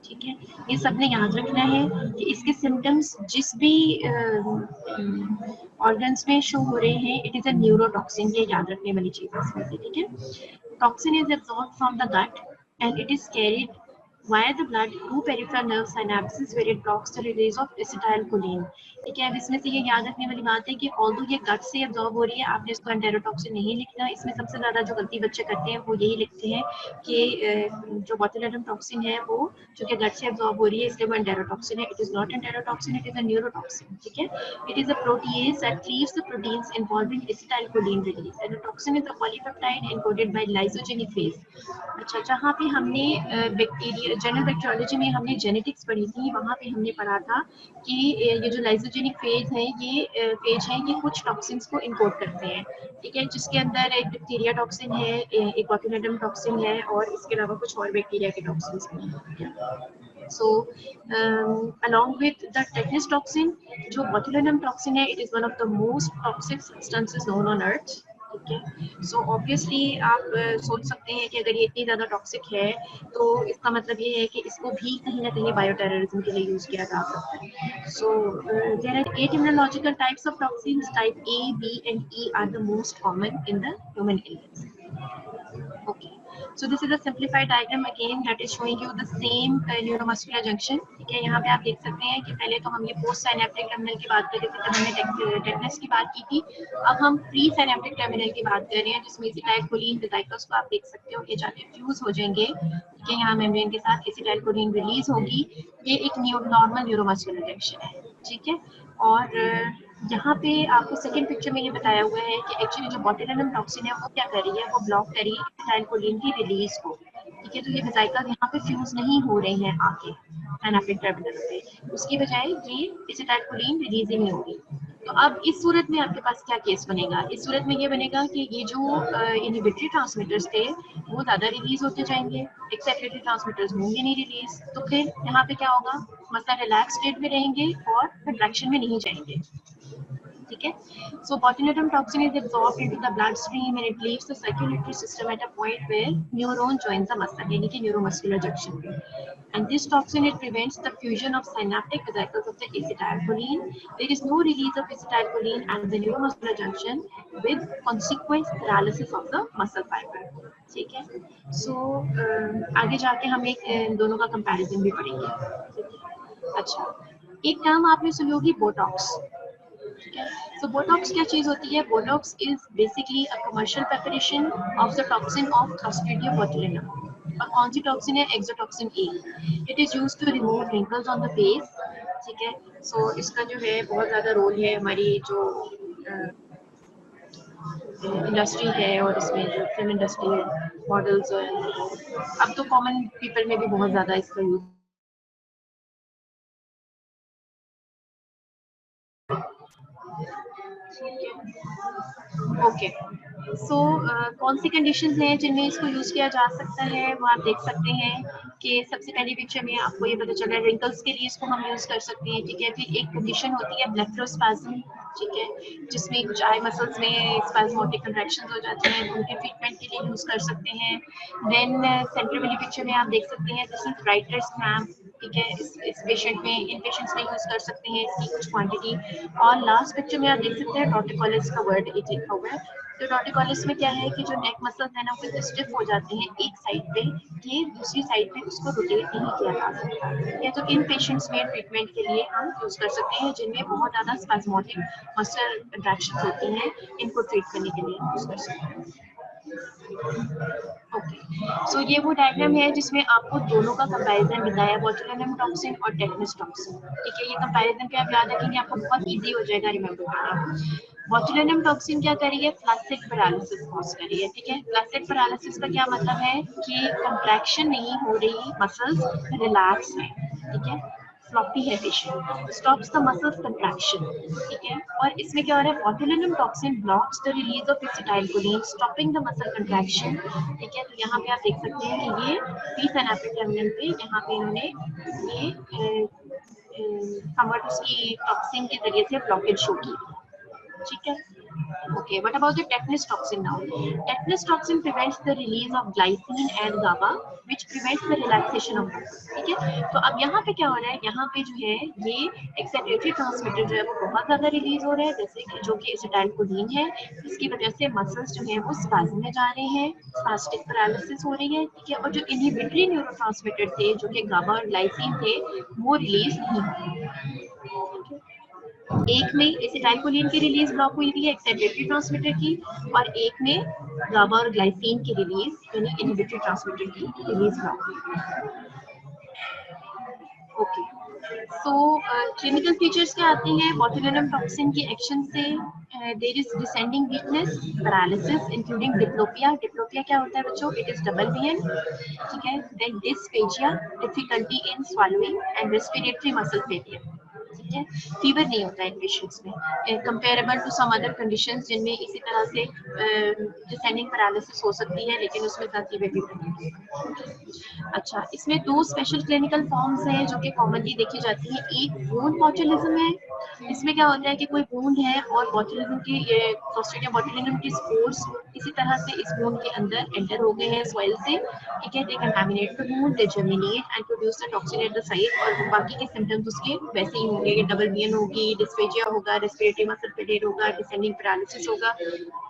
ठीक है, ये सबने याद रखना है कि इसके सिम्टम्स जिस भी ऑर्गन्स में शो हो रहे हैं, इट इज अ न्यूरोटॉक्सिन, ये याद रखने वाली चीज है इसमें से। ठीक है, toxin is absorbed from the gut and it is carried via the blood to peripheral nerve synapses where it blocks the release of acetylcholine। ठीक है, अब इसमें से ये याद रखने वाली बात है कि ऑल्दो ये गट से एब्जॉर्ब हो रही है, आपने इसको एंटेरोटॉक्सिन नहीं लिखना। इसमें सबसे ज्यादा जो गलती बच्चे करते हैं वो यही लिखते हैं कि जो बोtulinum टॉक्सिन है वो चूंकि गट से एब्जॉर्ब हो रही है इसलिए वो एंटेरोटॉक्सिन है। It is not enterotoxin, it is a neurotoxin. ठीक है, it is a protease that cleaves the proteins involved in acetylcholine release and a toxin is a polypeptide encoded by lysogenic phase। अच्छा, जहाँ पे हमने बैक्टीरिया जनरल बैक्टीरियोलॉजी में हमने जेनेटिक्स पढ़ी थी, वहाँ पे हमने पढ़ा था कि ये जो लाइसोजेनिक फेज है, ये फेज है, ये कुछ टॉक्सिन्स को इनकोड करते हैं। ठीक है, जिसके अंदर एक बैक्टीरिया टॉक्सिन है, एक बोtulinum टॉक्सिन है, और इसके अलावा कुछ और बैक्टीरिया के टॉक्सिन्स भी हैं। So along with the tetanus toxin, जो botulinum toxin है, it is one of the most toxic substances known on earth। ठीक है, सो ऑब्वियसली आप सोच सकते हैं कि अगर ये इतनी ज़्यादा टॉक्सिक है तो इसका मतलब ये है कि इसको भी कहीं ना कहीं बायोटेररिज्म के लिए यूज़ किया जा सकता है। So there are 8 immunological types of toxins. Type A, B and E are the most common in the human illness. Okay, so this is a simplified diagram again that is showing you the same neuromuscular junction। ठीक है, यहाँ पे आप देख सकते हैं कि पहले तो हम ये पोस्ट साइनेप्टिक टर्मिनल की बात कर रहे थे जब हमने टेटनस की बात की थी। अब हम प्री साइनेप्टिक टर्मिनल की बात कर रहे हैं जिसमें एसिटाइलकोलिन वेजाइकल्स को आप देख सकते हो कि जाके फ्यूज हो जाएंगे। ठीक है, यहाँ मेम्ब्रेन के साथ एसिटाइलकोलिन रिलीज होगी। ये एक नॉर्मल न्यूरोमस्कुलर जंक्शन है। ठीक है, और यहाँ पे आपको सेकंड पिक्चर में ये बताया हुआ है कि एक्चुअली जो बोtulinum टॉक्सिन है वो क्या कर रही है, वो ब्लॉक कर रही है एसिटाइलकोलिन की रिलीज को। ठीक है, तो ये वेजाइकल्स यहाँ पे फ्यूज नहीं हो रहे हैं आके एनाफिक टर्मिनल पे, उसकी बजाय ये एसिटाइलकोलिन रिलीज ही नहीं होगी। तो अब इस सूरत में आपके पास क्या केस बनेगा? इस सूरत में ये बनेगा कि ये जो इनहिबिटरी ट्रांसमीटर्स थे वो ज्यादा रिलीज होते जाएंगे, एक्सेक्रेटरी ट्रांसमीटर्स होंगे नहीं रिलीज, तो फिर यहाँ पे क्या होगा, मसला रिलैक्स स्टेट में रहेंगे और कंट्रैक्शन में नहीं जाएंगे। ठीक है, so botulinum toxin is absorbed into the bloodstream and it leaves the circulatory system at a point where neuron joins the muscle, यानी कि neuromuscular junction पे। And this toxin, it prevents the fusion of synaptic vesicles of the acetylcholine. There is no release of acetylcholine at the neuromuscular junction with consequent paralysis of the muscle fiber। ठीक है, so आगे जाके हम एक दोनों का कंपैरिजन भी पढ़ेंगे। अच्छा, एक टर्म आपने सुनी होगी बोटॉक्स। So Botox क्या चीज होती है? Botox is basically a commercial preparation of the toxin of Clostridium botulinum। और कौन सी टॉक्सिन है? Exotoxin A. It is used to remove wrinkles on the face. ठीक है, सो इसका जो है बहुत ज्यादा रोल है हमारी जो इंडस्ट्री है, और इसमें जो फिल्म इंडस्ट्री है, मॉडल्स, अब तो कॉमन पीपल में भी बहुत ज्यादा इसका यूज ठीक है, ओके। सो कौन सी कंडीशंस हैं जिनमें इसको यूज किया जा सकता है, वो आप देख सकते हैं कि सबसे पहली पिक्चर में आपको ये पता चल रहा है रिंकल्स के लिए इसको हम यूज कर सकते हैं, ठीक है। फिर एक कंडीशन होती है ब्लेफरोस्पाज्म, ठीक है, जिसमें कुछ आई मसल्स में स्पाज्मोटिक कंट्रैक्शंस हो जाते हैं, तो उनके ट्रीटमेंट के लिए यूज कर सकते हैं। देन सेंटर वाली पिक्चर में आप देख सकते हैं दिस इज राइटर्स क्रैम्प, ठीक है, इस पेशेंट में, इन पेशेंट्स में यूज कर सकते हैं इसकी कुछ क्वांटिटी। और लास्ट पिक्चर में आप देख सकते हैं टॉर्टिकोलिस का वर्ड एक लिखा हुआ है। तो टॉर्टिकोलिस में क्या है कि जो नेक मसल्स है ना वो स्टिफ हो जाते हैं एक साइड पे, कि दूसरी साइड पे उसको रोटेट नहीं किया जा सकता, ठीक है। तो इन पेशेंट्स में ट्रीटमेंट के लिए हम यूज कर सकते हैं जिनमें बहुत ज्यादा स्पाज्मोटिक मसल कंट्रैक्शंस होती हैं, इनको ट्रीट करने के लिए यूज कर सकते हैं। ओके, सो ये वो डायग्राम है जिसमें आपको दोनों का कंपैरिजन बताया, बोtulinum टॉक्सिन और टेटनस टॉक्सिन, ठीक है। ये कंपैरिजन पे आप याद रखेंगे, आपको बहुत इजी हो जाएगा रिमेंबर करना। बोtulinum टॉक्सिन क्या करिए, फ्लैसिड पैरालिसिस कॉज करिए, ठीक है। फ्लैसिड पैरालिसिस का क्या मतलब है कि कंट्रैक्शन नहीं हो रही, मसल्स रिलैक्स है, ठीक है, फ्लॉपी है patient, stops the muscles contraction, ठीक है। और इसमें क्या हो रहा है, botulinum toxin blocks the release of acetylcholine stopping the muscle contraction, ठीक है। तो यहाँ पे आप देख सकते हैं कि ये पी सिनैप्टिक टर्मिनल पे यहाँ पे इन्होंने ये समवट उसकी टॉक्सिन के जरिए से ब्लॉकेज शो की, ठीक है। Okay, what about the tetanus toxin now? Tetanus toxin prevents the release of glycine and GABA, which prevents the relaxation of muscle. ठीक है, तो अब यहाँ पे क्या हो रहा है, यहाँ पे जो है ये एक्साइटेटरी ट्रांसमीटर जो है वो बहुत ज्यादा रिलीज हो रहा है, जैसे कि जो कि एसिटाइलकोलिन है, इसकी वजह से मसल्स जो है वो स्पाज्म में जा रहे हैं, स्पास्टिक पैरालिसिस हो रही है, ठीक है। और जो इनहिबिटरी न्यूरोट्रांसमीटर थे जो कि गाबा और ग्लाइसिन थे वो रिलीज नहीं हो रहे, एक में एसिटाइलकोलिन की रिलीज ब्लॉक हुई थी एक्साइटेटरी ट्रांसमीटर की, और एक में गाबा और ग्लाइसिन की रिलीज यानी इनहिबिटरी ट्रांसमीटर की रिलीज ब्लॉक हुई। ओके, सो क्लिनिकल फीचर्स क्या आते हैं बोtulinum टॉक्सिन की एक्शन से, there is descending weakness, paralysis including diplopia. Diplopia क्या होता है बच्चों, इट इज डबल वीएन, ठीक है। Then dysphagia, difficulty in swallowing and respiratory muscle failure, ठीक है। फीवर नहीं होता है इन पेशेंट्स में, comparable to some other conditions जिनमें इसी तरह से डिसेंडिंग पैरालिसिस हो सकती है, लेकिन उसमें इतना फीवर फीवर नहीं होता। अच्छा, इसमें दो स्पेशल क्लिनिकल फॉर्म्स हैं जो कि कॉमनली देखी जाती है। एक वूंड बॉटुलिज्म है, इसमें क्या होता है कि कोई वूंड है और बॉटुलिज्म की ये क्लोस्ट्रीडियम बॉटुलिज्म की स्पोर्स इसी तरह से इस वूंड के अंदर एंटर हो गए हैं सॉइल से, ठीक है। They contaminate the wound, they germinate and produce the toxin at the site, और बाकी के सिम्टम्स उसके वैसे ही होंगे, डबल वीएन होगी, डिस्फेजिया होगा, रेस्पिरेटरी मसल फेलियर होगा, डिसेंडिंग पैरालिसिस होगा,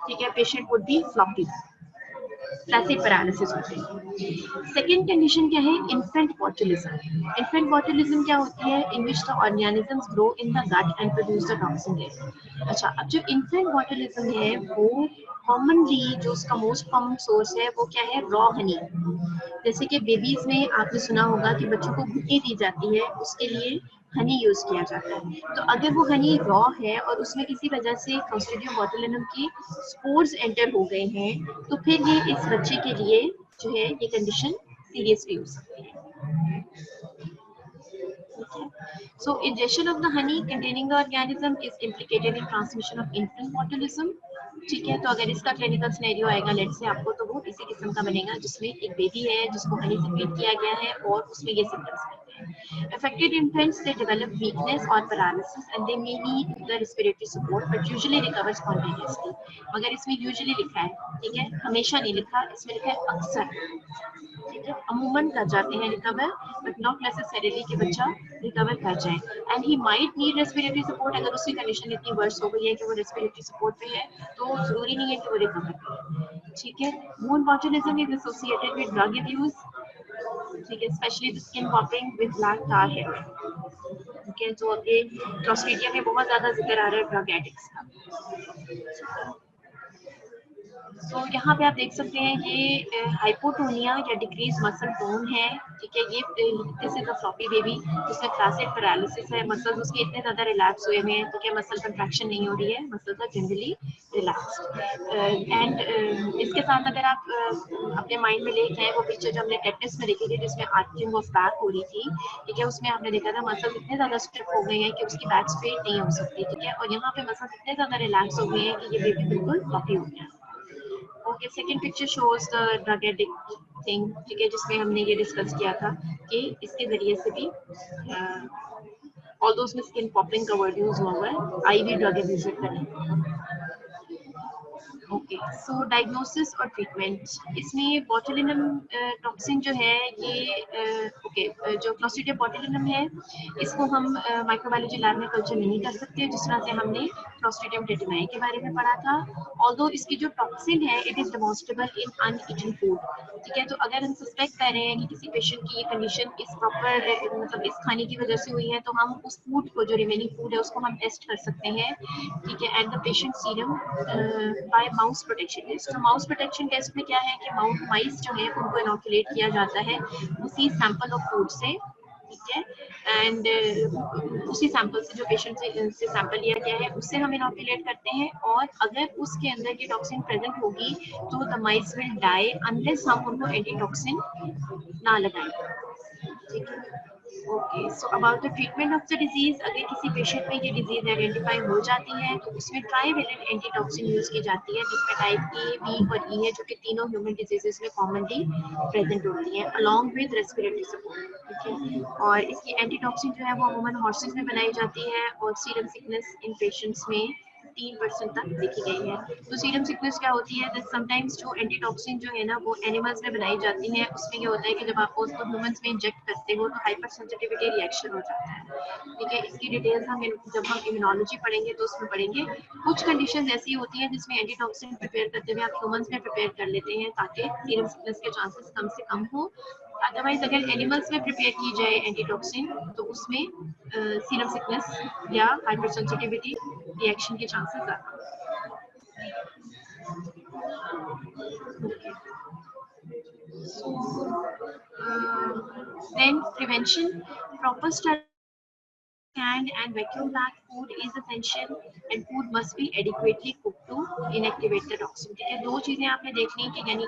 ठीक है। Patient would be floppy, flaccid paralysis होती है। सेकेंड कंडीशन क्या है, इन्फेंट बॉटुलिज्म। इन्फेंट बॉटुलिज्म क्या होती है, in which the organisms grow in the gut and produce the toxin there. अच्छा, अब जो इन्फेंट बॉटुलिज्म है वो कॉमनली जो उसका मोस्ट कॉमन सोर्स है वो क्या है, रॉ हनी। जैसे कि बेबीज में आपने सुना होगा कि बच्चों को घुट्टी दी जाती है, उसके लिए हनी यूज किया जाता है। तो अगर वो हनी रॉ है और उसमें किसी वजह से क्लोस्ट्रीडियम बोटुलिनम की स्पोर्स एंटर हो गए हैं, तो फिर ये इस बच्चे के लिए जो है ये कंडीशन सीरियस भी हो सकती है। So ingestion of the honey containing the organism is implicated in transmission of infant botulism, ठीक है। तो अगर इसका क्लिनिकल सिनेरियो आएगा लेट से आपको, तो वो इसी किस्म का बनेगा जिसमें एक बेबी है जिसको हनी से फीड किया गया है और उसमें ये सिम्टम्स मिलते हैं। Affected infants they develop weakness or paralysis and they may need the respiratory support but usually recover spontaneously। मगर इसमें usually लिखा है, ठीक है, हमेशा नहीं लिखा, इसमें लिखा है अक्सर, ठीक है, अमूमन कर जाते हैं रिकवर, बट नॉट नेसेसरीली कि बच्चा रिकवर कर जाए। And he might need respiratory support, अगर उसकी कंडीशन इतनी वर्स हो गई है कि वो रेस्पिरेटरी सपोर्ट पे है तो जरूरी नहीं है कि वो रिकवर करे, ठीक है। Wound botulism is associated with drug abuse, ठीक है, specially the skin popping with black tar hair, ठीक है। जो अभी क्लोस्ट्रीडियम में बहुत ज्यादा जिक्र आ रहा है ड्रग एडिक्ट्स का। सो यहाँ पे आप देख सकते हैं ये हाइपोटोनिया या डिक्रीज मसल टोन है, ठीक है। ये this is a floppy baby जिसमें फ्लैसिड पैरालिसिस है, मसल्स उसके इतने ज्यादा रिलैक्स हुए हैं, ठीक है, मसल कंट्रैक्शन नहीं हो रही है, muscles are generally relaxed. And इसके साथ अगर आप अपने माइंड में लेके आए वो पिक्चर जो हमने टेटनस में देखी थी जिसमें आर्चिंग ऑफ बैक हो रही थी, ठीक है, उसमें आपने देखा था मसल्स इतने ज्यादा स्ट्रिप हो गए हैं कि उसकी बैक स्ट्रेट नहीं हो सकती, ठीक है, और यहाँ पे मसल्स इतने ज्यादा रिलैक्स हो गए हैं कि ये बेबी बिल्कुल फ्लॉपी हो गया। Okay, second picture shows the drug addict thing, ठीक है, जिसमें हमने ये डिस्कस किया था कि इसके जरिए से भी ऑल्दो उसमें स्किन पॉपिंग का वर्ड यूज हुआ है, आईवी ड्रग एब्यूजर करें। ओके, सो डायग्नोसिस और ट्रीटमेंट, इसमें बोtulinum टॉक्सिन जो है ये जो क्लोस्ट्रीडियम बोtulinum है इसको हम माइक्रोबायोलॉजी लैब में कल्चर नहीं कर सकते, जिस तरह से हमने क्लोस्ट्रीडियम टेटिनाई के बारे में पढ़ा था। ऑल्दो इसकी जो टॉक्सिन है it is demonstrable in uneaten food, ठीक है, तो अगर हम सस्पेक्ट कर रहे हैं कि किसी पेशेंट की ये कंडीशन इस प्रॉपर मतलब इस खाने की वजह से हुई है, तो हम उस फूड को जो रिमेनिंग फूड है उसको हम टेस्ट कर सकते हैं, ठीक है, and the patient serum by mouse protection test. तो माउस प्रोटेक्शन टेस्ट में क्या है कि माइस जो है उनको इनोकुलेट किया जाता है उसी सैंपल ऑफ फूड से, ठीक है, एंड उसी सैंपल से जो पेशेंट से सैंपल लिया गया है उससे हम इनोकुलेट करते हैं, और अगर उसके अंदर ये टॉक्सिन प्रेजेंट होगी तो the mice will die unless हम उनको एंटी टॉक्सिन ना लगाएं, ठीक है। Okay, so about the treatment of the disease, अगर किसी पेशेंट में ये डिजीज आइडेंटिफाई हो जाती है तो उसमें ट्राइवेलेंट एंटीटॉक्सिन यूज की जाती है, जिसमें टाइप ए, बी और ई है, जो कि तीनों ह्यूमन डिजीजेस में कॉमनली प्रेजेंट होती हैं अलोंग विद रेस्पिरेटरी सपोर्ट, ठीक है, और इसकी एंटीटॉक्सिन जो है वो अमूमन हॉर्सेस में बनाई जाती है, और सीरम सिकनेस इन पेशेंट्स में 3% तक देखी गई है। तो सीरम सिकनेस क्या होती है, समटाइम्स जो एंटीटॉक्सिन जो है ना वो एनिमल्स में बनाई जाती है, उसमें ये होता है कि जब आप उसको ह्यूमंस में इंजेक्ट करते हो तो हाइपर सेंसिटिविटी रिएक्शन हो जाता है, ठीक है। इसकी डिटेल्स हम जब हम इम्यूनोलॉजी पढ़ेंगे तो उसमें पढ़ेंगे। कुछ कंडीशंस ऐसी होती हैं जिसमें एंटीटॉक्सिन प्रिपेयर करते हुए आप ह्यूमंस में प्रिपेयर कर लेते हैं ताकि सीरम सिकनेस के चांसेस कम से कम हो। अदरवाइज अगर एनिमल्स में प्रिपेयर की जाए एंटीटॉक्सिन तो उसमें सीरम सिकनेस या हाइपर सेंसिटिविटी रिएक्शन के चांसेस ज्यादा। Then prevention, proper study canned and vacuum packed food is essential and food must be adequately cooked to inactivate the toxin, ठीक है। दो चीजें आपने देखनी है कि यानी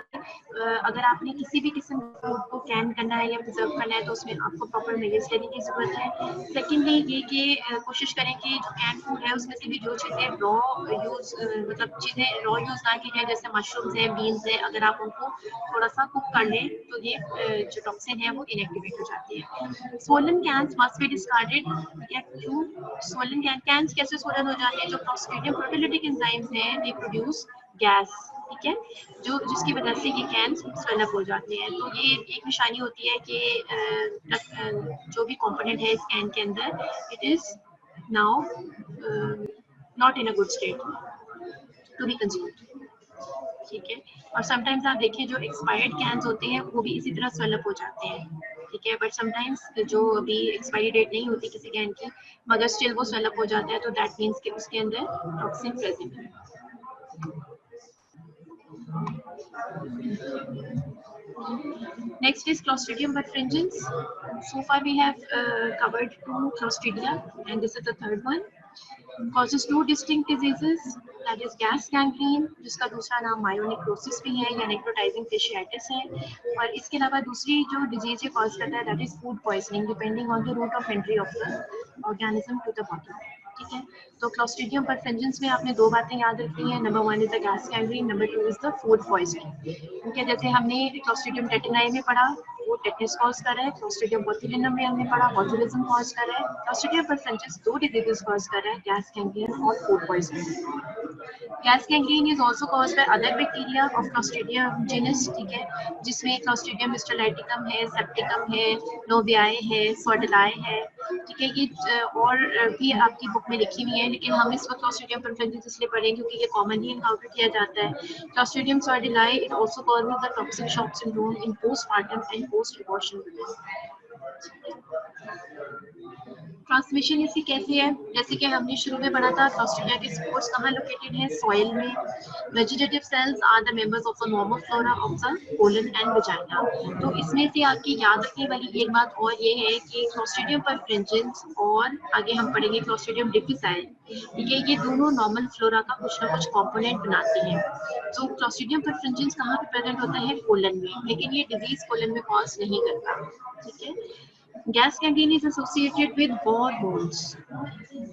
अगर आपने किसी भी किस्म के फूड को कैन करना है या प्रिजर्व करना है तो उसमें आपको प्रॉपर मेजर्स लेने की जरूरत है। सेकेंडली ये कि कोशिश करें कि जो कैन फूड है उसमें से भी जो चीजें रॉ यूज मतलब चीजें रॉ यूज ना की जाए, जैसे मशरूम्स है, बीन्स है, अगर आप उनको थोड़ा सा कुक कर लें तो ये जो टॉक्सिन है वो इनएक्टिवेट हो जाती है। Swollen cans must be discarded, या क्यों स्वोलन कैंस कैसे स्वोलन हो जाते हैं, जो क्लोस्ट्रीडियम प्रोटीलिटिक एंजाइम्स हैं दे प्रोड्यूस गैस, ठीक है, जो जिसकी वजह से ये कैंस स्वेल अप हो जाते हैं। तो ये एक निशानी होती है कि जो भी कंपोनेंट है इस कैन के अंदर it is now not in a good state to be consumed, ठीक है। और समटाइम्स आप देखिए जो एक्सपायर्ड कैंस होते हैं वो भी इसी तरह स्वेल अप हो जाते हैं, ठीक है, बट समटाइम्स जो अभी एक्सपायरी डेट नहीं होती किसी कैन की मगर स्टिल वो स्वेल अप हो जाता है, तो दैट मीन्स कि उसके अंदर टॉक्सिन प्रेजेंट है। Next is Clostridium perfringens. So far we have covered two Clostridia, and this is the third one. Causes two distinct diseases, that is gas gangrene, जिसका दूसरा नाम मायोनेक्रोसिस भी है या नेक्रोटाइजिंग फेशियाटिस है, और इसके अलावा दूसरी जो डिजीज ये कॉज करता है that is food poisoning depending on the route of entry of the organism to the body, ठीक है। तो क्लोस्ट्रीडियम परफेंजेंस में आपने दो बातें याद रखनी है, number one is the gas gangrene, number two is the food poisoning, ठीक है। जैसे हमने क्लोस्ट्रीडियम टेटिनाई में पढ़ा वो टेटनस कॉज कर रहा है, क्लोस्ट्रीडियम बोtulinum में हमने पढ़ा बोtulism कॉज कर रहा है, क्लोस्ट्रीडियम परफेंजेंस दो डिजीजेस कॉज कर रहा है, गैस गैंग्रीन और food poisoning. Gas gangrene is also caused by other bacteria of clostridium genus, ठीक है, जिसमें क्लोस्ट्रीडियम हिस्टोलाइटिकम है, सेप्टिकम है, नोवियाई है, फर्टिलाई है, ठीक है। ये और भी आपकी बुक में लिखी हुई है, लेकिन हम इस वक्त क्लोस्ट्रीडियम परफेंजेंस इसलिए पढ़ेंगे क्योंकि ये कॉमनली एनकाउंटर किया जाता है। क्लोस्ट्रीडियम फर्टिलाई it also causes the toxic shock syndrome in postpartum and post abortion women. Transmission इसकी कैसे है, जैसे कि हमने शुरू में पढ़ा था, क्लॉस्ट्रिडिया के स्पोर्स कहाँ लोकेटेड है, सॉइल में। Vegetative cells are the members of the normal flora of the colon and vagina. तो इसमें से आपकी याद रखने वाली एक बात और ये है कि क्लॉस्ट्रिडियम परफ्रेंजेंस और आगे हम पढ़ेंगे क्लॉस्ट्रिडियम डिफिसाइल, ठीक है, ये दोनों नॉर्मल फ्लोरा का कुछ ना कुछ कंपोनेंट बनाते हैं। तो क्लॉस्ट्रिडियम परफ्रेंजेंस कहाँ पे प्रेजेंट होता है, कोलन में, लेकिन ये डिजीज कोलन में कॉज नहीं करता, ठीक है। Gas gangrene is associated with war wounds,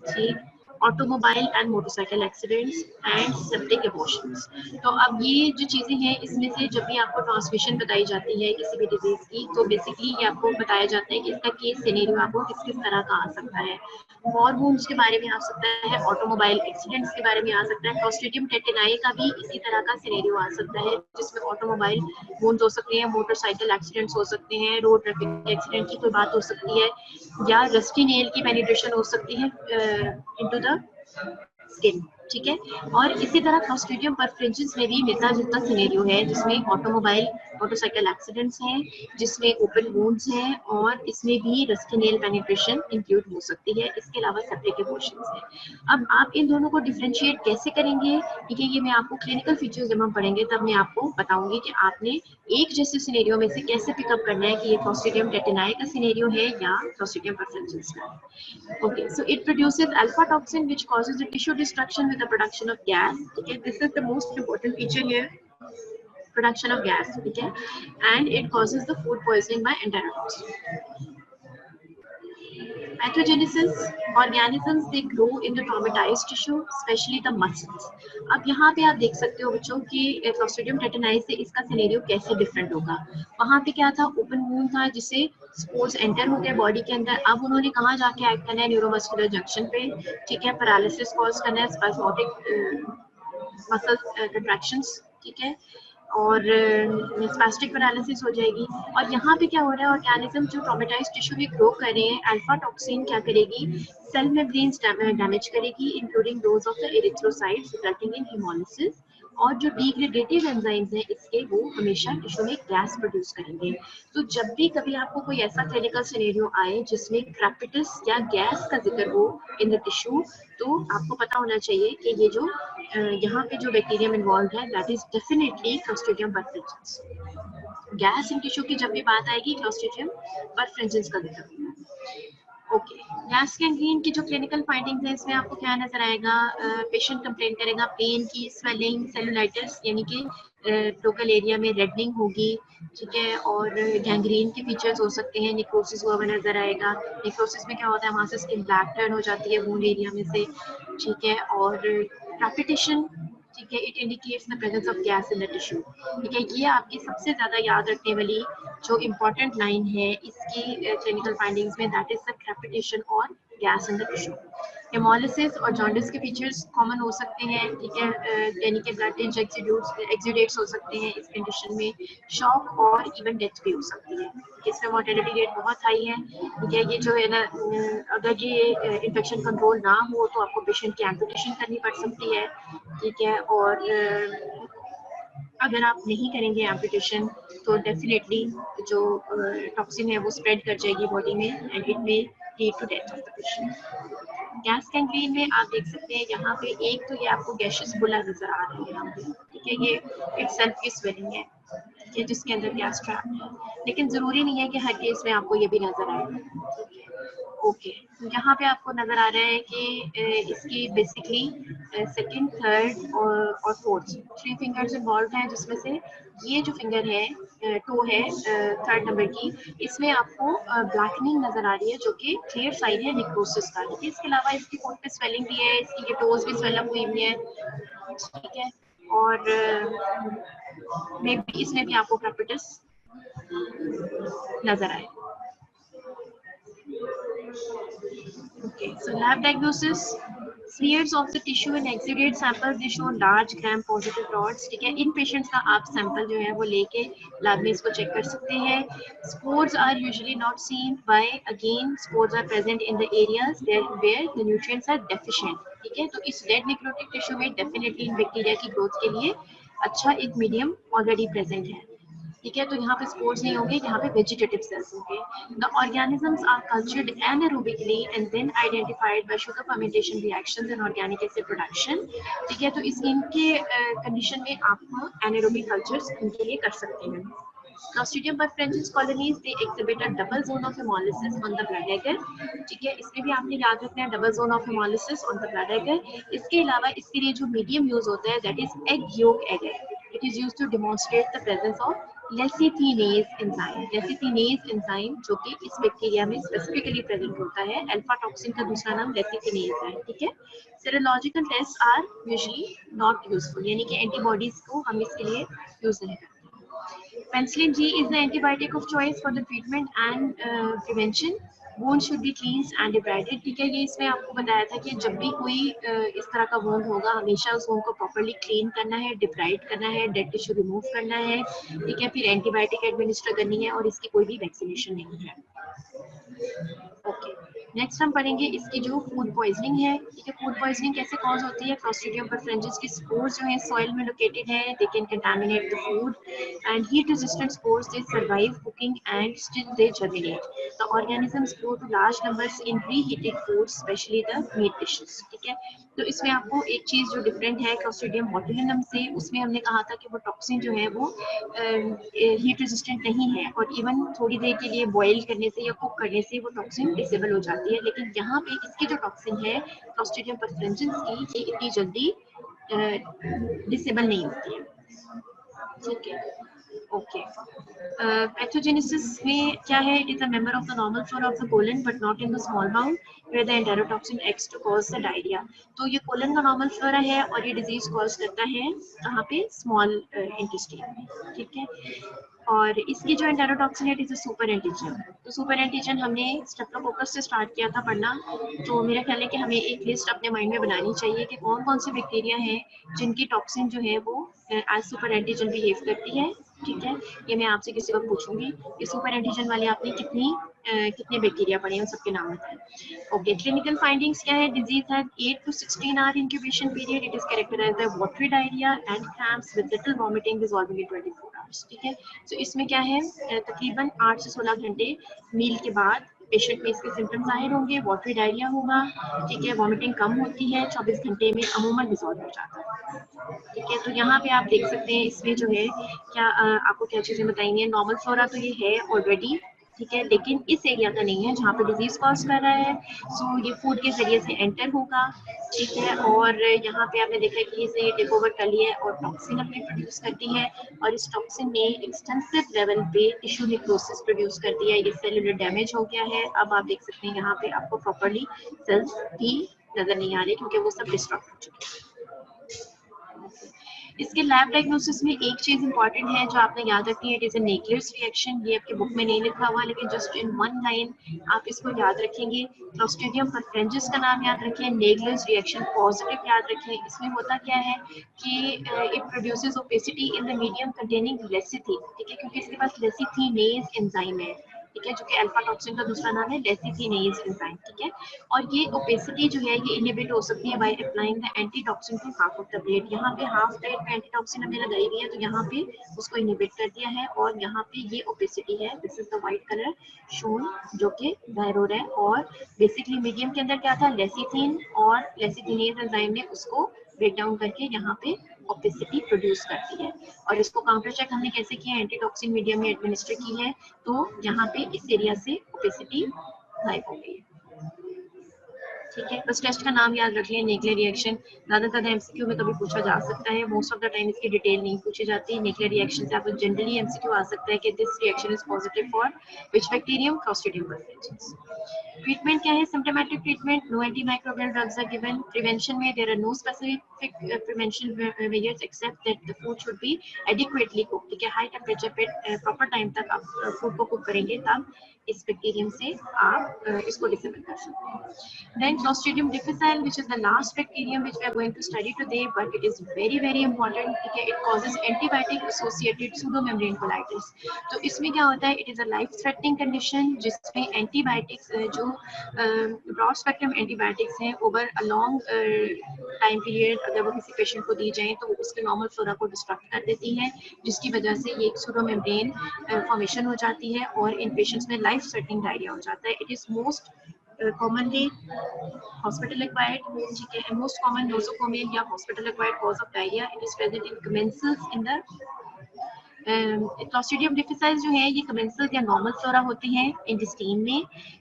ठीक, automobile and motorcycle accidents and septic abortions. तो अब ये जो चीजें हैं, इसमें से जब भी आपको ट्रांसमिशन बताई जाती है किसी भी डिजीज की, तो बेसिकली ये आपको बताया जाता है कि इसका केस सिनेरियो आपको किस किस तरह का आ सकता है। वॉर वूंड्स के बारे में आ सकता है, ऑटोमोबाइल एक्सीडेंट्स के बारे में आ सकता है, क्लॉस्ट्रिडियम टेटिनाई का भी इसी तरह का सिनेरियो आ सकता है, जिसमें ऑटोमोबाइल वूंड्स हो सकते हैं, मोटरसाइकिल एक्सीडेंट्स हो सकते हैं, रोड ट्रैफिक एक्सीडेंट की कोई बात हो सकती है, या रस्टी नेल की पेनिट्रेशन हो सकती है इनटू द स्किन, ठीक है। और इसी तरह क्लॉस्ट्रिडियम परफ्रेंजेंस में भी मिलता जुलता सिनेरियो है, जिसमें ऑटोमोबाइल मोटरसाइकिल एक्सीडेंट्स हैं, जिसमें ओपन वुंड्स हैं, और इसमें भी रस्टी नेल पेनिट्रेशन इंक्लूड हो सकती है। इसके अलावा सेप्टिक एबॉर्शंस है। अब आप इन दोनों को डिफरेंशिएट कैसे करेंगे, ठीक है, ये मैं आपको क्लिनिकल फीचर्स जब हम पढ़ेंगे तब मैं आपको बताऊंगी कि आपने एक जैसे सिनेरियो में से कैसे पिकअप करना है कि ये क्लॉस्ट्रिडियम टेटिनाई का सिनेरियो है या क्लॉस्ट्रिडियम परफ्रेंजेंस का। Okay, so it produces alpha toxin which causes the tissue destruction with the production of gas. Okay, this is the most important feature here, production of gas. Okay, and it causes the food poisoning by enterotoxin. Pathogenesis, organisms they grow in the traumatized tissue, especially the muscles. अब यहाँ पे आप देख सकते हो बच्चों कि क्लॉस्ट्रिडियम टेटिनाई से इसका सिनेरियो कैसे डिफरेंट होगा। वहाँ पे क्या था, ओपन वूंड था जिससे स्पोर्स एंटर हो गए बॉडी के अंदर। अब उन्होंने कहाँ जाके एक्ट करना है, न्यूरोमस्कुलर जंक्शन पे, ठीक है, पैरालिसिस कॉज करना है, स्पास्मोटिक मसल कंट्रैक्शंस, ठीक है, और स्पास्टिक पैरालिसिस हो जाएगी। और यहाँ पे क्या हो रहा है, ऑर्गेनिज्म जो ट्रॉमेटाइज टिश्यू भी ग्रो कर रहे हैं, अल्फा टॉक्सिन क्या करेगी, सेल मेम्ब्रेन्स डैमेज करेगी, including those of the erythrocytes resulting in haemolysis. और जो डिग्रेडेटिव एंजाइम्स हैं इसके, वो हमेशा टिश्यू में गैस प्रोड्यूस करेंगे। तो जब भी कभी आपको कोई ऐसा क्लिनिकल सिनेरियो आए जिसमें क्रेपिटस या गैस का जिक्र हो इन द टिश्यू, तो आपको पता होना चाहिए कि ये जो यहाँ पे जो बैक्टीरियम इन्वॉल्व है that is definitely Clostridium perfringens. Gas in tissue की जब भी बात आएगी, क्लॉस्ट्रिडियम परफ्रेंजेंस का जिक्र होगा। ओके, गैस गैंग्रीन की जो क्लिनिकल फाइंडिंग्स है, इसमें आपको क्या नजर आएगा, पेशेंट कंप्लेन करेगा पेन की, स्वेलिंग, सेलुलाइटिस यानी कि लोकल एरिया में रेडनिंग होगी, ठीक है, और गैंग्रीन के फीचर्स हो सकते हैं, निक्रोसिस हुआ नजर आएगा। निक्रोसिस में क्या होता है, वहां से स्किन ब्लैक टर्न हो जाती है वूंड एरिया में से, ठीक है, और क्रेपिटेशन, ठीक है, it indicates the presence of gas in the tissue, ठीक है। ये आपकी सबसे ज्यादा याद रखने वाली जो इम्पोर्टेंट लाइन है इसकी क्लिनिकल फाइंडिंग्स में, दैट इज द क्रेपिटेशन और gas in the tissue. Haemolysis और जॉन्डिस के फीचर्स कॉमन हो सकते हैं, ठीक है, यानी कि ब्लड टिंज एक्सुडेट्स हो सकते हैं इस कंडीशन में, शॉक और इवन डेथ भी हो सकती है। इसमें मोर्टेलिटी रेट बहुत हाई है, ठीक है। ये जो है ना, अगर ये इन्फेक्शन कंट्रोल ना हो तो आपको पेशेंट की एम्पुटेशन करनी पड़ सकती है, ठीक है, और अगर आप नहीं करेंगे एम्पुटेशन तो डेफिनेटली जो टॉक्सिन है वो स्प्रेड कर जाएगी बॉडी में and it may lead to death of the patient. Gas gangrene में आप देख सकते हैं यहाँ पे एक तो ये आपको गैशियस बुला नजर आ रहा है यहाँ पे, ठीक है, ये इटसेल्फ की स्वेलिंग है, ठीक है, जिसके अंदर गैस ट्रैप है, लेकिन जरूरी नहीं है कि हर केस में आपको ये भी नजर आए। ओके, यहाँ पे आपको नजर आ रहा है कि इसकी बेसिकली सेकंड, थर्ड और फोर्थ 3 फिंगर्स इन्वॉल्व हैं, जिसमें से ये जो फिंगर है टो है थर्ड नंबर की, इसमें आपको ब्लैकनिंग नजर आ रही है जो कि क्लियर साइन है निक्रोसिस का, ठीक है। इसके अलावा इसकी फोर्थ पे स्वेलिंग भी है, इसकी ये टोज भी स्वेल अप हुई हुई है, ठीक है, और इसमें भी आपको क्रेपिटस नजर आए। Okay, so lab diagnosis, smears of the tissue and exudate samples they show large gram positive rods, ठीक है। इन पेशेंट्स का आप सैंपल जो है वो लेके लैब में इसको चेक कर सकते हैं। Spores are usually not seen by, again spores are present in the areas where the nutrients are deficient, ठीक है। तो इस डेड नेक्रोटिक टिश्यू में डेफिनेटली इन बैक्टीरिया की ग्रोथ के लिए अच्छा एक मीडियम ऑलरेडी प्रेजेंट है। ठीक है, तो यहाँ पे स्पोर्स नहीं होंगे, यहाँ पे वेजिटेटिव सेल्स होंगे। The organisms are cultured anaerobically and then identified by sugar fermentation reactions and organic acid production. ठीक है, तो इनके कंडीशन में आप एनारोबिक कल्चर्स इनके लिए कर सकते हैं। Clostridium perfringens colonies they exhibit a double zone of hemolysis on the blood agar। ठीक है, इसमें भी आपने याद रखना है double zone of haemolysis on the blood agar. इसके अलावा इसके लिए जो मीडियम यूज होता है that is egg yolk agar. It is used to demonstrate the presence of lecithinase enzyme. Lecithinase enzyme जो कि इस बैक्टीरिया में स्पेसिफिकली प्रेजेंट होता है। अल्फा टॉक्सिन का दूसरा नाम लेसिथिनेज है। ठीक है, serological test are usually not useful, यानी कि एंटीबॉडीज को हम इसके लिए यूज नहीं करते। Penicillin G is the antibiotic of choice for the treatment and prevention. Wound should be cleansed and debrided। ठीक है, ये इसमें आपको बताया था कि जब भी कोई इस तरह का wound होगा हमेशा उस wound को properly clean करना है, debride करना है, dead tissue remove करना है। ठीक है, फिर antibiotic administer करनी है और इसकी कोई भी vaccination नहीं है। ओके, नेक्स्ट हम पढ़ेंगे इसकी जो फूड पॉइजनिंग है। ठीक है, फूड पॉइजनिंग कैसे कॉज होती है? क्लॉस्ट्रीडियम परफ्रेंजिस की स्पोर्स जो है सॉइल में लोकेटेड है, they can contaminate the food and heat resistant spores they survive cooking and still they germinate. The organisms grow to large numbers in preheated food specially the meat dishes. ठीक है, तो इसमें आपको एक चीज जो डिफरेंट है क्लॉस्ट्रीडियम बोटुलिनम से, उसमें हमने कहा था कि वो टॉक्सिन जो है वो हीट रेजिस्टेंट नहीं है और इवन थोड़ी देर के लिए बॉईल करने से या कुक करने से वो टॉक्सिन डिसेबल हो जाती है। लेकिन यहाँ पे इसकी जो टॉक्सिन है क्लॉस्ट्रीडियम परफ्रेंजिस की, ये इतनी जल्दी डिसेबल नहीं होती है। ठीक है, ओके। पैथोजेनेसिस में क्या है? It is a member of the normal flora of the colon but not in the small bowel where the enterotoxin acts to cause the diarrhoea. तो ये कोलन का नॉर्मल फ्लोरा है और ये डिजीज कॉज करता है कहाँ पे? स्मॉल इंटेस्टाइन में। ठीक है, और इसकी जो एंटेरोटॉक्सिन है it is a super antigen. तो सुपर एंटीजन हमने स्टेप्टोकोकस से स्टार्ट किया था पढ़ना, तो मेरा ख्याल है कि हमें एक लिस्ट अपने माइंड में बनानी चाहिए कि कौन कौन सी बैक्टीरिया हैं जिनकी टॉक्सिन जो है वो एज सुपर एंटीजन बिहेव करती है। ठीक है, ये मैं आपसे किसी वक्त पूछूंगी कि सुपर एंटीजन वाले आपने कितने बैक्टीरिया पढ़े हैं, उन सबके नाम बताएं। ओके, क्लिनिकल फाइंडिंग्स क्या है? Disease has 8 to 16 hour incubation period। It is characterised by watery diarrhea and cramps with little vomiting dissolving in 24 hours। ठीक है, तो इसमें क्या है? तकरीबन 8 से 16 घंटे मील के बाद पेशेंट में इसके सिम्टम्स जाहिर होंगे, वाटरी डायरिया होगा। ठीक है, वॉमिटिंग कम होती है, 24 घंटे में अमूमन रिजॉल्व हो जाता है। ठीक है, तो यहाँ पे आप देख सकते हैं इसमें जो है क्या आपको क्या चीजें बताएंगे। नॉर्मल फ्लोरा तो ये है ऑलरेडी, ठीक है, लेकिन इस एरिया का नहीं है जहाँ पे डिजीज कॉज कर रहा है। सो ये फूड के जरिए से एंटर होगा। ठीक है, और यहाँ पे आपने देखा कि इसे टेक ओवर कर लिया है और टॉक्सिन अपने प्रोड्यूस करती है और इस टॉक्सिन ने एक्सटेंसिव लेवल पे टिश्यू निक्रोसिस प्रोड्यूस कर दिया है। ये सेलुलर डैमेज हो गया है। अब आप देख सकते हैं यहाँ पे आपको प्रॉपरली सेल्स भी नजर नहीं आ रहे क्योंकि वो सब डिस्ट्रक्ट हो चुके हैं। इसके लैब डायग्नोसिस में एक चीज इंपॉर्टेंट है जो आपने याद रखनी है, इट इज अ नेगलर्स रिएक्शन। ये आपके बुक में नहीं लिखा हुआ लेकिन जस्ट इन वन लाइन आप इसको याद रखेंगे। क्लॉस्ट्रीडियम परफ्रेंजिस का नाम याद रखें, नेगलर्स रिएक्शन पॉजिटिव याद रखें। इसमें होता क्या है कि it produces opacity in the medium containing lecithin. ठीक है, क्योंकि इसके पास लेसिथिनेज एंजाइम है। ठीक है, जो कि अल्फा टॉक्सिन का दूसरा नाम है लेसिथिनेज एंजाइम। ठीक है, और ये ओपेसिटी जो है ये इनहिबिट हो सकती है by applying the antitoxin to half of the plate. यहाँ पे हाफ प्लेट में एंटीटॉक्सिन हमने लगाई हुई है तो यहाँ पे उसको इनहिबिट कर दिया है और यहाँ पे ये ओपेसिटी है। This is the white colour shown जो कि बाहर हो रहा है। और बेसिकली मीडियम के अंदर क्या था? लेसिथिन, और लेसिथिनेज एंजाइम ने उसको ब्रेक डाउन करके यहाँ पे ओपेसिटी प्रोड्यूस करती है। और इसको काउंटर चेक हमने कैसे किया? एंटीटॉक्सिन मीडियम में एडमिनिस्टर की है तो यहाँ पे इस एरिया से ओपेसिटी गायब हो गई है। ठीक है, बस टेस्ट का नाम याद रख लिया, नेगलर रिएक्शन। ज्यादा एमसीक्यू में कभी पूछा जा सकता है, मोस्ट ऑफ द टाइम इसकी डिटेल नहीं पूछी जाती। नेगलर रिएक्शन से आपको जनरली एमसीक्यू आ सकता है कि this reaction is positive for which bacterium? Clostridium perfringens. Treatment क्या है? Symptomatic treatment, no antimicrobial drugs are given. Prevention में there are no specific prevention measures except that the food should be adequately cook. ठीक है, हाई टेम्परेचर पे प्रॉपर टाइम तक आप फूड को कुक करेंगे तब इस बैक्टीरियम से आप इसको डिसेबल कर सकते हैं। Then Clostridium difficile, which is the last bacterium which we are going to study today, but it is very very important. Okay, it causes antibiotic associated pseudomembrane colitis. तो इसमें क्या होता है, it is a life threatening condition जिसमें antibiotics जो broad spectrum antibiotics हैं over a long time period अगर वो किसी patient को दी जाए तो वो उसके normal flora को disrupt कर देती है, जिसकी वजह से ये एक pseudomembrane formation हो जाती है और इन patients में life threatening diarrhea हो जाता है. It is most commonly hospital acquired, ठीक है, most common nosocomial या hospital acquired cause of diarrhea. It is present in commensals in the Clostridium difficile जो है ये commensals या normal flora होती हैं intestine में,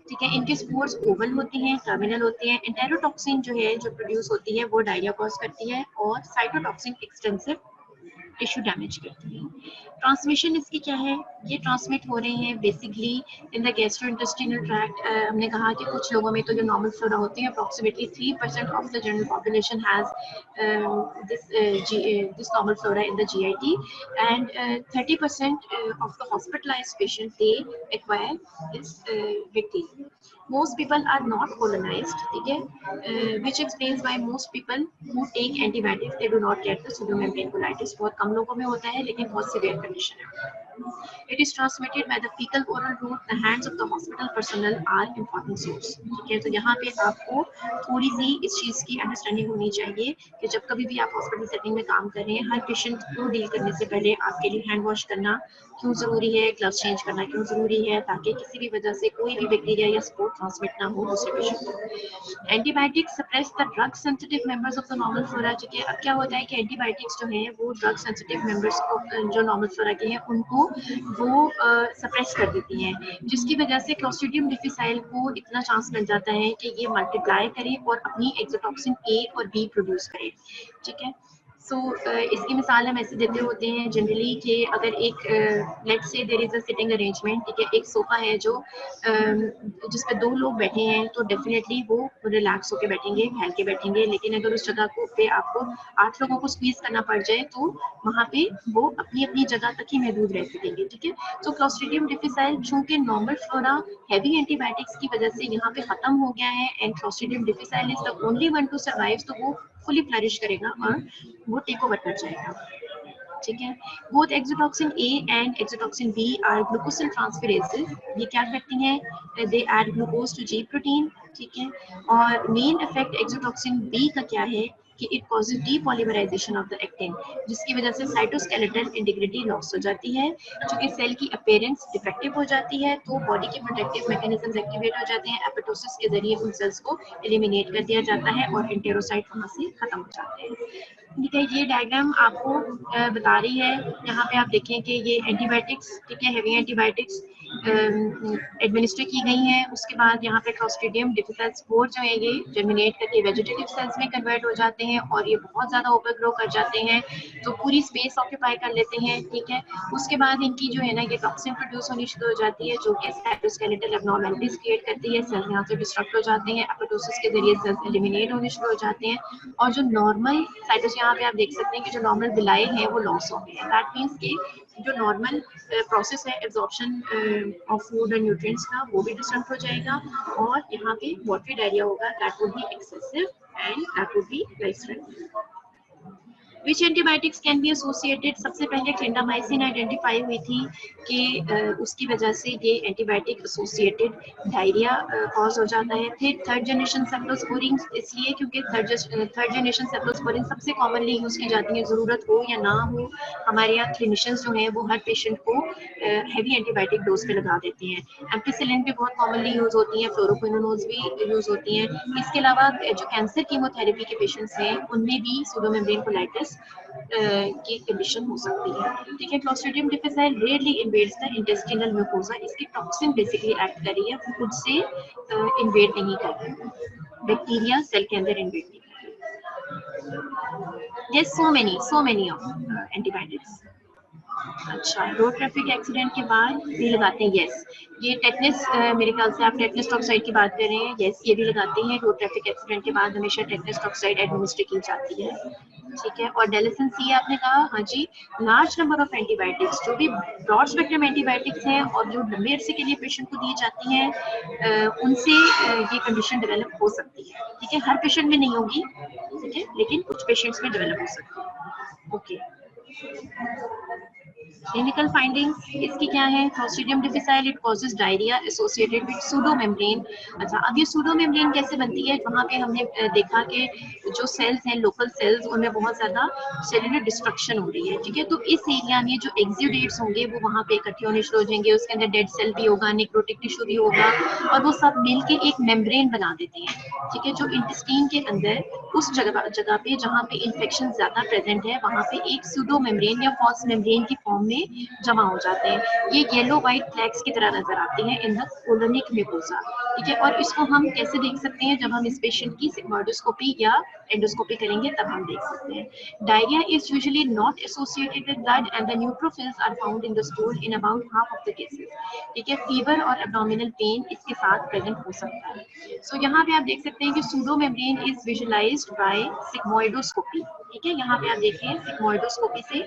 ठीक है. इनके spores oval होती हैं, terminal होते हैं. Enterotoxin जो है जो produce होती है वो diarrhea cause करती है और cytotoxin extensive टिश्यू डैमेज करती है. ट्रांसमिशन इसकी क्या है, ये ट्रांसमिट हो रहे हैं basically in the gastrointestinal tract. हमने कहा कि कुछ लोगों में तो जो नॉर्मल फ्लोरा होती है approximately 3% of the general population has this normal flora in the GIT and 30% of the hospitalized patient they acquire this bacteria. Most people are not colonized, ठीक है, which explains why most people who take antibiotics they do not get the pseudomembrane colitis. बहुत कम लोगों में होता है लेकिन बहुत severe condition है. It is transmitted by the fecal oral route. The hands of the hospital personnel are important source. ठीक है, तो यहाँ पे आपको थोड़ी सी इस चीज की अंडरस्टैंडिंग होनी चाहिए कि जब कभी भी आप हॉस्पिटल सेटिंग में काम कर रहे हैं, हर पेशेंट को डील करने से पहले आपके लिए हैंड वॉश करना क्यों जरूरी है, ग्लव्स चेंज करना क्यों जरूरी है, ताकि किसी भी वजह से कोई भी बैक्टीरिया या स्पोर ट्रांसमिट ना हो दूसरे पेशेंट को. Antibiotics suppress the drug sensitive members of the normal flora. ठीक है, अब क्या होता है कि एंटीबायोटिक्स जो है वो ड्रग सेंसिटिव मेंबर्स को जो नॉर्मल फ्लोरा के हैं उनको वो सप्रेस कर देती हैं, जिसकी वजह से क्लोस्ट्रिडियम डिफिसाइल को इतना चांस मिल जाता है कि ये मल्टीप्लाई करे और अपनी एक्सोटॉक्सिन ए और बी प्रोड्यूस करे. ठीक है, सो इसकी मिसाल हम ऐसे देते होते हैं जनरली कि अगर एक let's say there is a sitting arrangement, ठीक है, एक सोफा है जो जिस पे 2 लोग बैठे हैं तो डेफिनेटली वो रिलैक्स होकर बैठेंगे, फैल के बैठेंगे. लेकिन अगर उस जगह को पे आपको 8 लोगों को स्क्वीज करना पड़ जाए तो वहाँ पे वो अपनी अपनी जगह तक ही महदूद रह सकेंगे. ठीक है, तो क्लोस्ट्रिडियम डिफिसाइल चूंकि नॉर्मल फ्लोरा हैवी एंटीबायोटिक्स की वजह से यहाँ पे खत्म हो गया है and Clostridium difficile is the only one two survive, तो वो फुली फ्लरिश करेगा और वो टेक ओवर कर जाएगा. ठीक है, both exotoxin A and exotoxin B are glucosyl transferases. ये क्या करती हैं, they add glucose to G protein. ठीक है, और मेन इफेक्ट एक्सोटॉक्सिन बी का क्या है कि it causes depolymerisation of the actin, जिसकी वजह से साइटोस्केलेटल इंटीग्रिटी लॉस हो जाती है. चूंकि सेल की अपीयरेंस डिफेक्टिव हो जाती है तो बॉडी के प्रोटेक्टिव मैकेनिज्म्स एक्टिवेट हो जाते हैं. एपोप्टोसिस के जरिए उन सेल्स को एलिमिनेट कर दिया जाता है और एंटेरोसाइट वहां से खत्म हो जाते हैं. ठीक है, ये डायग्राम आपको बता रही है, यहाँ पे आप देखें कि ये एंटीबायोटिक्स, ठीक है, हेवी एंटीबायोटिक्स एडमिनिस्टर की गई हैं. उसके बाद यहाँ पे क्लोस्ट्रिडियम डिफिसाइल स्पोर जो है ये जर्मिनेट करके वेजिटेटिव सेल्स में कन्वर्ट हो जाते हैं और ये बहुत ज़्यादा ओवर ग्रो कर जाते हैं, तो पूरी स्पेस ऑक्यूपाई कर लेते हैं. ठीक है, उसके बाद इनकी जो है ना ये टॉक्सिन प्रोड्यूस होनी शुरू हो जाती है जो कि साइटोस्केलेटल एब्नॉर्मैलिटीज क्रिएट करती है. सेल्स यहाँ से डिस्ट्रक्ट हो जाते हैं, एपोप्टोसिस के जरिए सेल्स एलिमिनेट होने शुरू हो जाते हैं और जो नॉर्मल साइटोस यहाँ पे आप देख सकते हैं कि जो नॉर्मल विलाई है वो लॉस हो गए हैं. दैट मीन्स कि जो नॉर्मल प्रोसेस है absorption of food and nutrients का वो भी डिस्टर्ब हो जाएगा और यहाँ पे वाटरी डायरिया होगा. That would be excessive and that would be life threatening. Which antibiotics can be associated? सबसे पहले क्लिंडामाइसिन आइडेंटिफाई हुई थी कि उसकी वजह से ये एंटीबायोटिक एसोसिएटेड डायरिया कॉज हो जाता है. फिर थर्ड जनरेशन सेफ्लोस्पोरिन, इसलिए क्योंकि थर्ड जनरेशन सेफ्लोस्पोरिन सबसे कॉमनली यूज की जाती है. ज़रूरत हो या ना हो, हमारे यहाँ क्लिनिशियंस जो हैं वो हर पेशेंट को हैवी एंटीबायोटिक डोज पे लगा देते हैं. एम्पिसिलिन भी बहुत कॉमनली यूज होती हैं, फ्लोरोक्विनोनोल्स भी यूज होती हैं. इसके अलावा जो कैंसर कीमोथेरेपी के पेशेंट्स हैं उनमें भी सूडोमेम्ब्रेन कोलाइटिस की कंडीशन हो सकती है. ठीक है, Clostridium difficile rarely invades the intestinal mucosa. इसकी टॉक्सिन बेसिकली एक्ट कर रही है, खुद से इन्वेड नहीं कर रही है, बैक्टीरिया सेल के अंदर इन्वेड नहीं कर रही. There's so many of antibiotics. अच्छा, रोड ट्रैफिक एक्सीडेंट के बाद भी लगाते हैं, यस। ये टेटनस, मेरे ख्याल से आप टेटनस टॉक्साइड की बात कर रहे हैं, यस ये भी लगाते हैं। रोड ट्रैफिक एक्सीडेंट के बाद हमेशा टेटनस टॉक्साइड एडमिनिस्टर की जाती है, ठीक है। और डेलिसन सी आपने कहा, हाँ जी। लार्ज नंबर ऑफ एंटीबायोटिक्स, जो भी ब्रॉड स्पेक्ट्रम एंटीबायोटिक्स हैं और जो लंबे अरसे के लिए पेशेंट को दी जाती हैं, उनसे ये कंडीशन डेवलप हो सकती है, ठीक है। हर पेशेंट में नहीं होगी, ठीक है, लेकिन कुछ पेशेंट्स में डेवलप हो सकती है। ओके, क्लिनिकल फाइंडिंग्स इसकी क्या है? Clostridium difficile it causes diarrhoea associated with pseudo membrane. अच्छा, अब ये सूडो मेम्ब्रेन कैसे बनती है? वहाँ पे हमने देखा कि जो सेल्स हैं, लोकल सेल्स, उनमें बहुत ज्यादा सेलुलर डिस्ट्रक्शन हो रही है, ठीक है। तो इस एरिया में जो एक्सुडेट्स होंगे वो वहाँ पे इकट्ठे होने शुरू हो जाएंगे, उसके अंदर डेड सेल भी होगा, नेक्रोटिक टिश्यू भी होगा, और वो सब मिलके एक मेम्ब्रेन बना देते हैं, ठीक है। जो इंटेस्टाइन के अंदर उस जगह पे जहाँ पे इन्फेक्शन ज्यादा प्रेजेंट है, वहाँ पे एक सूडो मेम्ब्रेन या फॉल्स मेम्ब्रेन की फॉर्म में जमा हो जाते हैं। ये येलो व्हाइट फ्लैग्स की तरह नजर आते हैं इन द कोलोनिक म्यूकोसा, ठीक है। और इसको हम कैसे देख सकते हैं? जब हम इस पेशेंट की सिग्मोइडोस्कोपी या एंडोस्कोपी करेंगे तब हम देख सकते हैं। Diarrhoea is usually not associated with blood and the neutrophils are found in the stool in about half of the cases, ठीक है। फीवर और एब्डोमिनल पेन इसके साथ प्रेजेंट हो सकता है। सो यहाँ पे आप देख सकते हैं कि pseudo membrane is visualized by sigmoidoscopy, ठीक है। यहाँ पे आप देखिए सिग्मोइडोस्कोपी से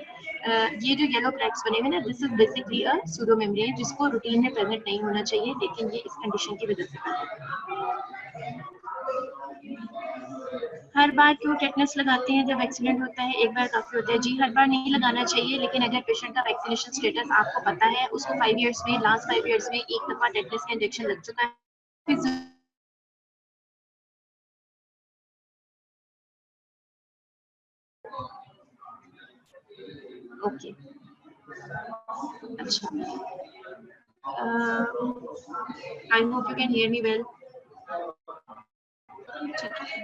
ये जो येलो फ्लैग्स बने हुए ना, this is basically a pseudo membrane, जिसको रूटीन में प्रेजेंट नहीं होना चाहिए, लेकिन ये इस कंडीशन की वजह से हर बार क्यों टेटनस लगाते हैं जब एक्सीडेंट होता है? एक बार काफी होता है जी। हर बार नहीं लगाना चाहिए, लेकिन अगर पेशेंट का वैक्सीनेशन स्टेटस आपको पता है, उसको 5 इयर्स में, लास्ट 5 इयर्स में एक दफा टेटनस का इंजेक्शन लग चुका है, ओके। अच्छा, I hope you can hear me well.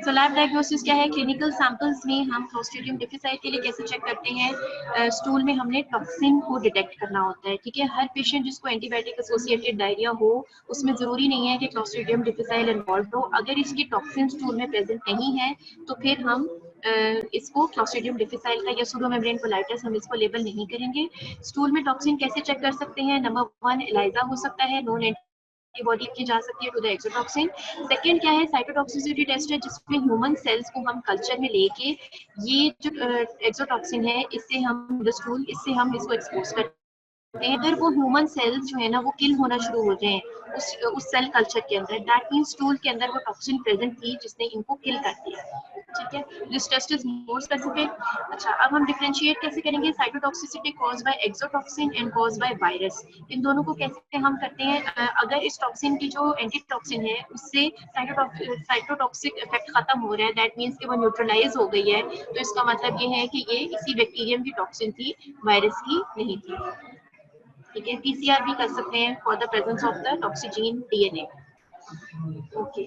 So lab diagnosis क्या है? क्लिनिकल सैंपल्स में हम क्लोस्ट्रिडियम डिफिसाइल के लिए कैसे चेक करते हैं? स्टूल में हमने टॉक्सिन को डिटेक्ट करना होता है, ठीक है। हर पेशेंट जिसको एंटीबायोटिक एसोसिएटेड डायरिया हो, उसमें जरूरी नहीं है कि क्लोस्ट्रिडियम डिफिसाइल इन्वॉल्व हो। अगर इसकी टॉक्सिन स्टूल में प्रेजेंट नहीं है तो फिर हम इसको क्लोस्ट्रिडियम डिफिसाइल का या सूडोमेम्ब्रेन कोलाइटिस हम इसको लेबल नहीं करेंगे। स्टूल में टॉक्सिन कैसे चेक कर सकते हैं? नंबर 1 एलाइजा हो सकता है, नॉन एंटीबॉडी की जा सकती है टू द एक्सोटॉक्सिन। सेकंड क्या है? साइटोटॉक्सिसिटी टेस्ट है, जिसमें ह्यूमन सेल्स को हम कल्चर में लेके ये जो एक्सोटॉक्सिन है, इससे हम स्टूल, इससे हम इसको एक्सपोज करते हैं। अगर वो ह्यूमन सेल्स जो है ना वो किल होना शुरू हो जाए उस सेल कल्चर के अंदर, दैट मींस स्टूल के अंदर वो टॉक्सिन प्रेजेंट थी जिसने इनको किल कर दिया, ठीक है। This test is more specific. अच्छा, अब हम डिफरेंशिएट कैसे करेंगे? Cytotoxicity cause by exotoxin and cause by virus, इन दोनों को कैसे हम करते हैं? अगर इस टॉक्सिन की जो एंटीटॉक्सिन है उससे साइटोटॉक्सिक इफेक्ट खत्म हो रहा है, दैट मींस कि वो न्यूट्रलाइज हो गई है, तो इसका मतलब ये है कि ये इसी बैक्टीरियम की टॉक्सिन थी, वायरस की नहीं थी, ठीक है। पीसीआर भी कर सकते हैं for the presence of the toxigene DNA, okay.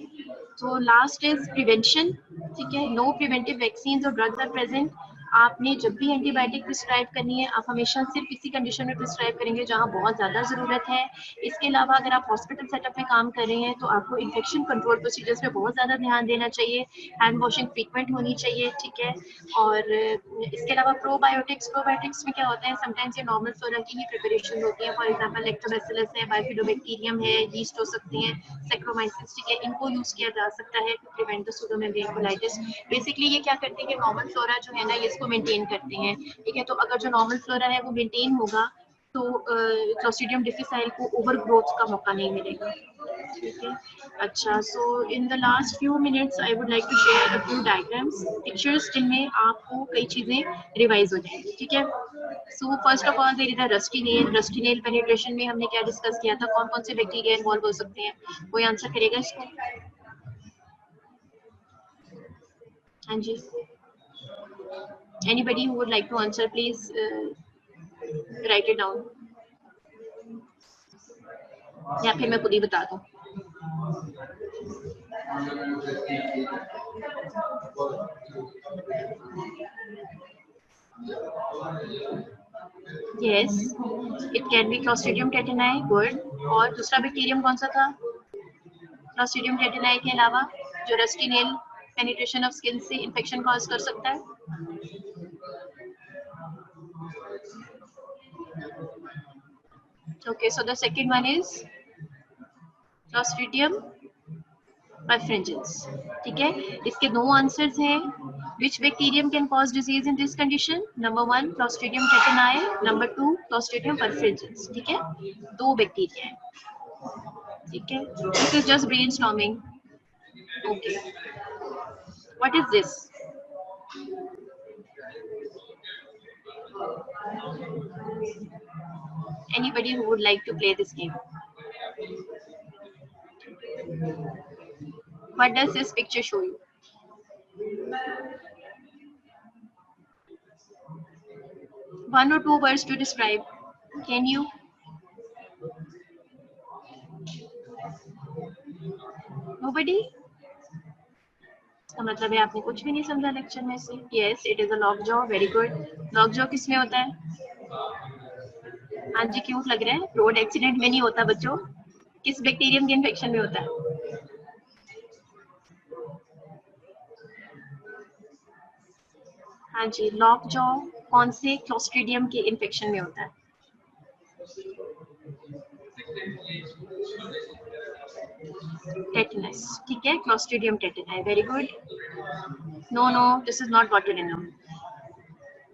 तो लास्ट इज प्रिवेंशन, ठीक है। नो प्रिवेंटिव वैक्सीन और ड्रग्स आर प्रेजेंट। आपने जब भी एंटीबायोटिक प्रिस्क्राइब करनी है, आप हमेशा सिर्फ इसी कंडीशन में प्रिस्क्राइब करेंगे जहां बहुत ज्यादा जरूरत है। इसके अलावा अगर आप हॉस्पिटल सेटअप में काम कर रहे हैं तो आपको इन्फेक्शन कंट्रोल प्रोसीजर्स पे बहुत ज्यादा ध्यान देना चाहिए, हैंड वॉशिंग फ्रीक्वेंट होनी चाहिए, ठीक है। और इसके अलावा प्रोबायोटिक्स में क्या होता है? समटाइम्स ये नॉर्मल फ्लोरा की ही प्रिपरेशन होती है, फॉर एग्जांपल लैक्टोबैसिलस है, बाइफिडोबैक्टीरियम है, यीस्ट हो सकती हैं, सैक्रोमाइसिस, ठीक है। इनको यूज किया जा सकता है to prevent the pseudomembrane colitis. Basically ये क्या करते हैं कि नॉर्मल फ्लोरा जो है ना, ये इसको मेंटेन करते हैं, ठीक है। तो अगर जो नॉर्मल फ्लोरा है वो मेंटेन होगा तो क्लोस्ट्रिडियम डिफिसाइल को ओवर ग्रोथ का मौका नहीं मिलेगा, ठीक है। अच्छा, so in the last few minutes I would like to share a few diagrams, pictures, जिनमें आपको कई चीजें रिवाइज हो जाएंगी, ठीक है। So first of all there is a rusty nail penetration में हमने क्या डिस्कस किया था? कौन कौन से बैक्टीरिया इन्वॉल्व हो सकते हैं? कोई आंसर करेगा इसको? हाँ जी, anybody who would like to answer, please write it down, या फिर मैं खुद ही बता दूं। Yes, it can be Clostridium tetani, good. और दूसरा बैक्टीरियम कौन सा था क्लॉस्ट्रिडियम टेटेनाई के अलावा, जो rusty nail penetration of skin से इंफेक्शन कॉज कर सकता है? Okay, so the second one is Clostridium perfringens. ठीक है, इसके दो आंसर्स हैं. Which bacterium can cause disease in this condition? Number 1 Clostridium tetani, number 2 Clostridium perfringens. ठीक है, दो बैक्टीरिया हैं. ठीक है, this is just brainstorming. Okay, what is this? Anybody who would like to play this game? What does this picture show you? One or two words to describe. Can you? Nobody? इसका मतलब है आपने कुछ भी नहीं समझा लेक्चर में से. Yes, it is a lockjaw. Very good. Lockjaw किस में होता है? हाँ जी, क्यूट लग रहा है. रोड एक्सीडेंट में नहीं होता बच्चों. किस बैक्टीरियम के इन्फेक्शन में होता है? हाँ जी, लॉकजॉ कौन से क्लोस्ट्रीडियम के इन्फेक्शन में होता है? टेटनस. ठीक है, Clostridium tetani. Very good. No no, this is not botulinum.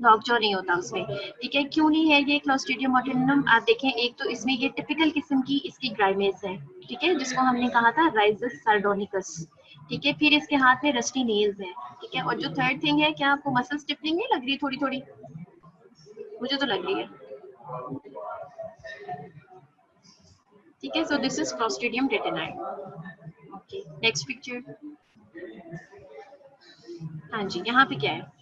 Lockjaw नहीं होता उसमें. ठीक है, क्यों नहीं है ये क्लोस्ट्रीडियम बॉटुलिनम? आप देखें, एक तो इसमें ये टिपिकल किस्म की इसकी ग्राइमेस है. ठीक है, जिसको हमने कहा था राइजस सार्डोनिकस. ठीक है, फिर इसके हाथ में रस्टी नेल्स हैं. ठीक है, और जो थर्ड थिंग है, क्या आपको मसल स्टिफनिंग नहीं लग रही? थोड़ी थोड़ी मुझे तो लग रही है. ठीक है, so this is Clostridium tetani. Okay, next picture. हाँ जी, यहाँ पे क्या है?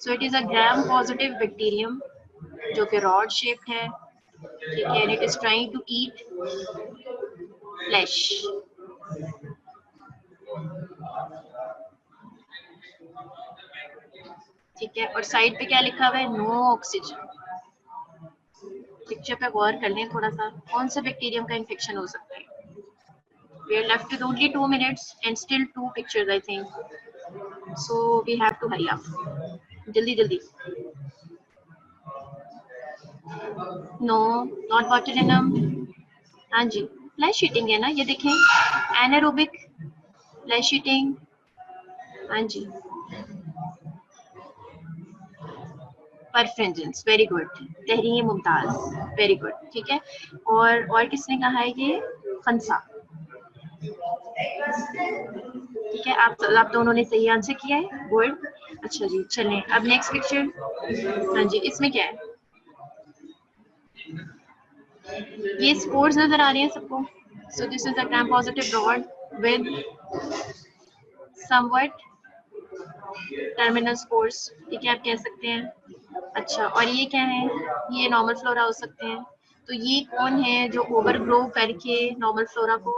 So it is a gram positive bacterium जो कि रॉड शेप्ड है. ठीक है, and it is trying to eat flesh. ठीक है, और साइड पे क्या लिखा हुआ है? No oxygen. पिक्चर पे गौर कर लें थोड़ा सा. कौन सा बैक्टीरियम का इन्फेक्शन हो सकता है? We are left with only 2 minutes and still 2 pictures, I think. So we have to hurry up. जल्दी जल्दी. No, not botulinum. हाँ जी, फ्लैश ईटिंग है ना, ये देखें. Anaerobic flesh eating. हाँ जी, परफ्रेंजेंस. Very good. तहरीर मुमताज. Very good. ठीक है, और किसने कहा है ये? खंसा. ठीक है, आप दोनों ने सही आंसर किया है. गुड. अच्छा जी, चलें अब नेक्स्ट पिक्चर. हाँ जी, इसमें क्या है? ये स्पोर्स नजर आ रहे हैं सबको. सो this is a gram positive rod with somewhat terminal spores. ठीक है, आप कह सकते हैं. अच्छा, और ये क्या है? ये नॉर्मल फ्लोरा हो सकते हैं. तो ये कौन है जो ओवरग्रो करके नॉर्मल फ्लोरा को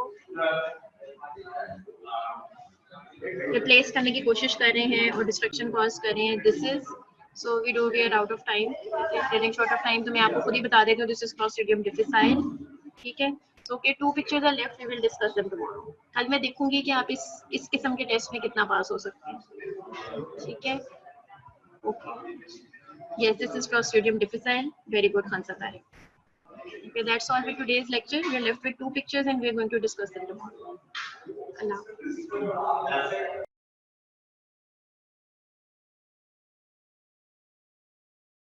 रिप्लेस करने की कोशिश कर रहे हैं और डिस्ट्रक्शन कॉज कर रहे हैं? This is. So we are out of time. Running short of time. तो मैं आपको खुद ही बता देती हूँ, दिस इज क्लोस्ट्रीडियम डिफिसाइल. ठीक है, so okay, 2 pictures are left. We will discuss them tomorrow. कल मैं देखूंगी कि आप इस किस्म के टेस्ट में कितना पास हो सकते हैं. ठीक है, okay. Yes, this is Clostridium difficile. Very good, Khansa Tariq. Okay, that's all for today's lecture. We are left with 2 pictures and we are going to discuss them tomorrow. Allah.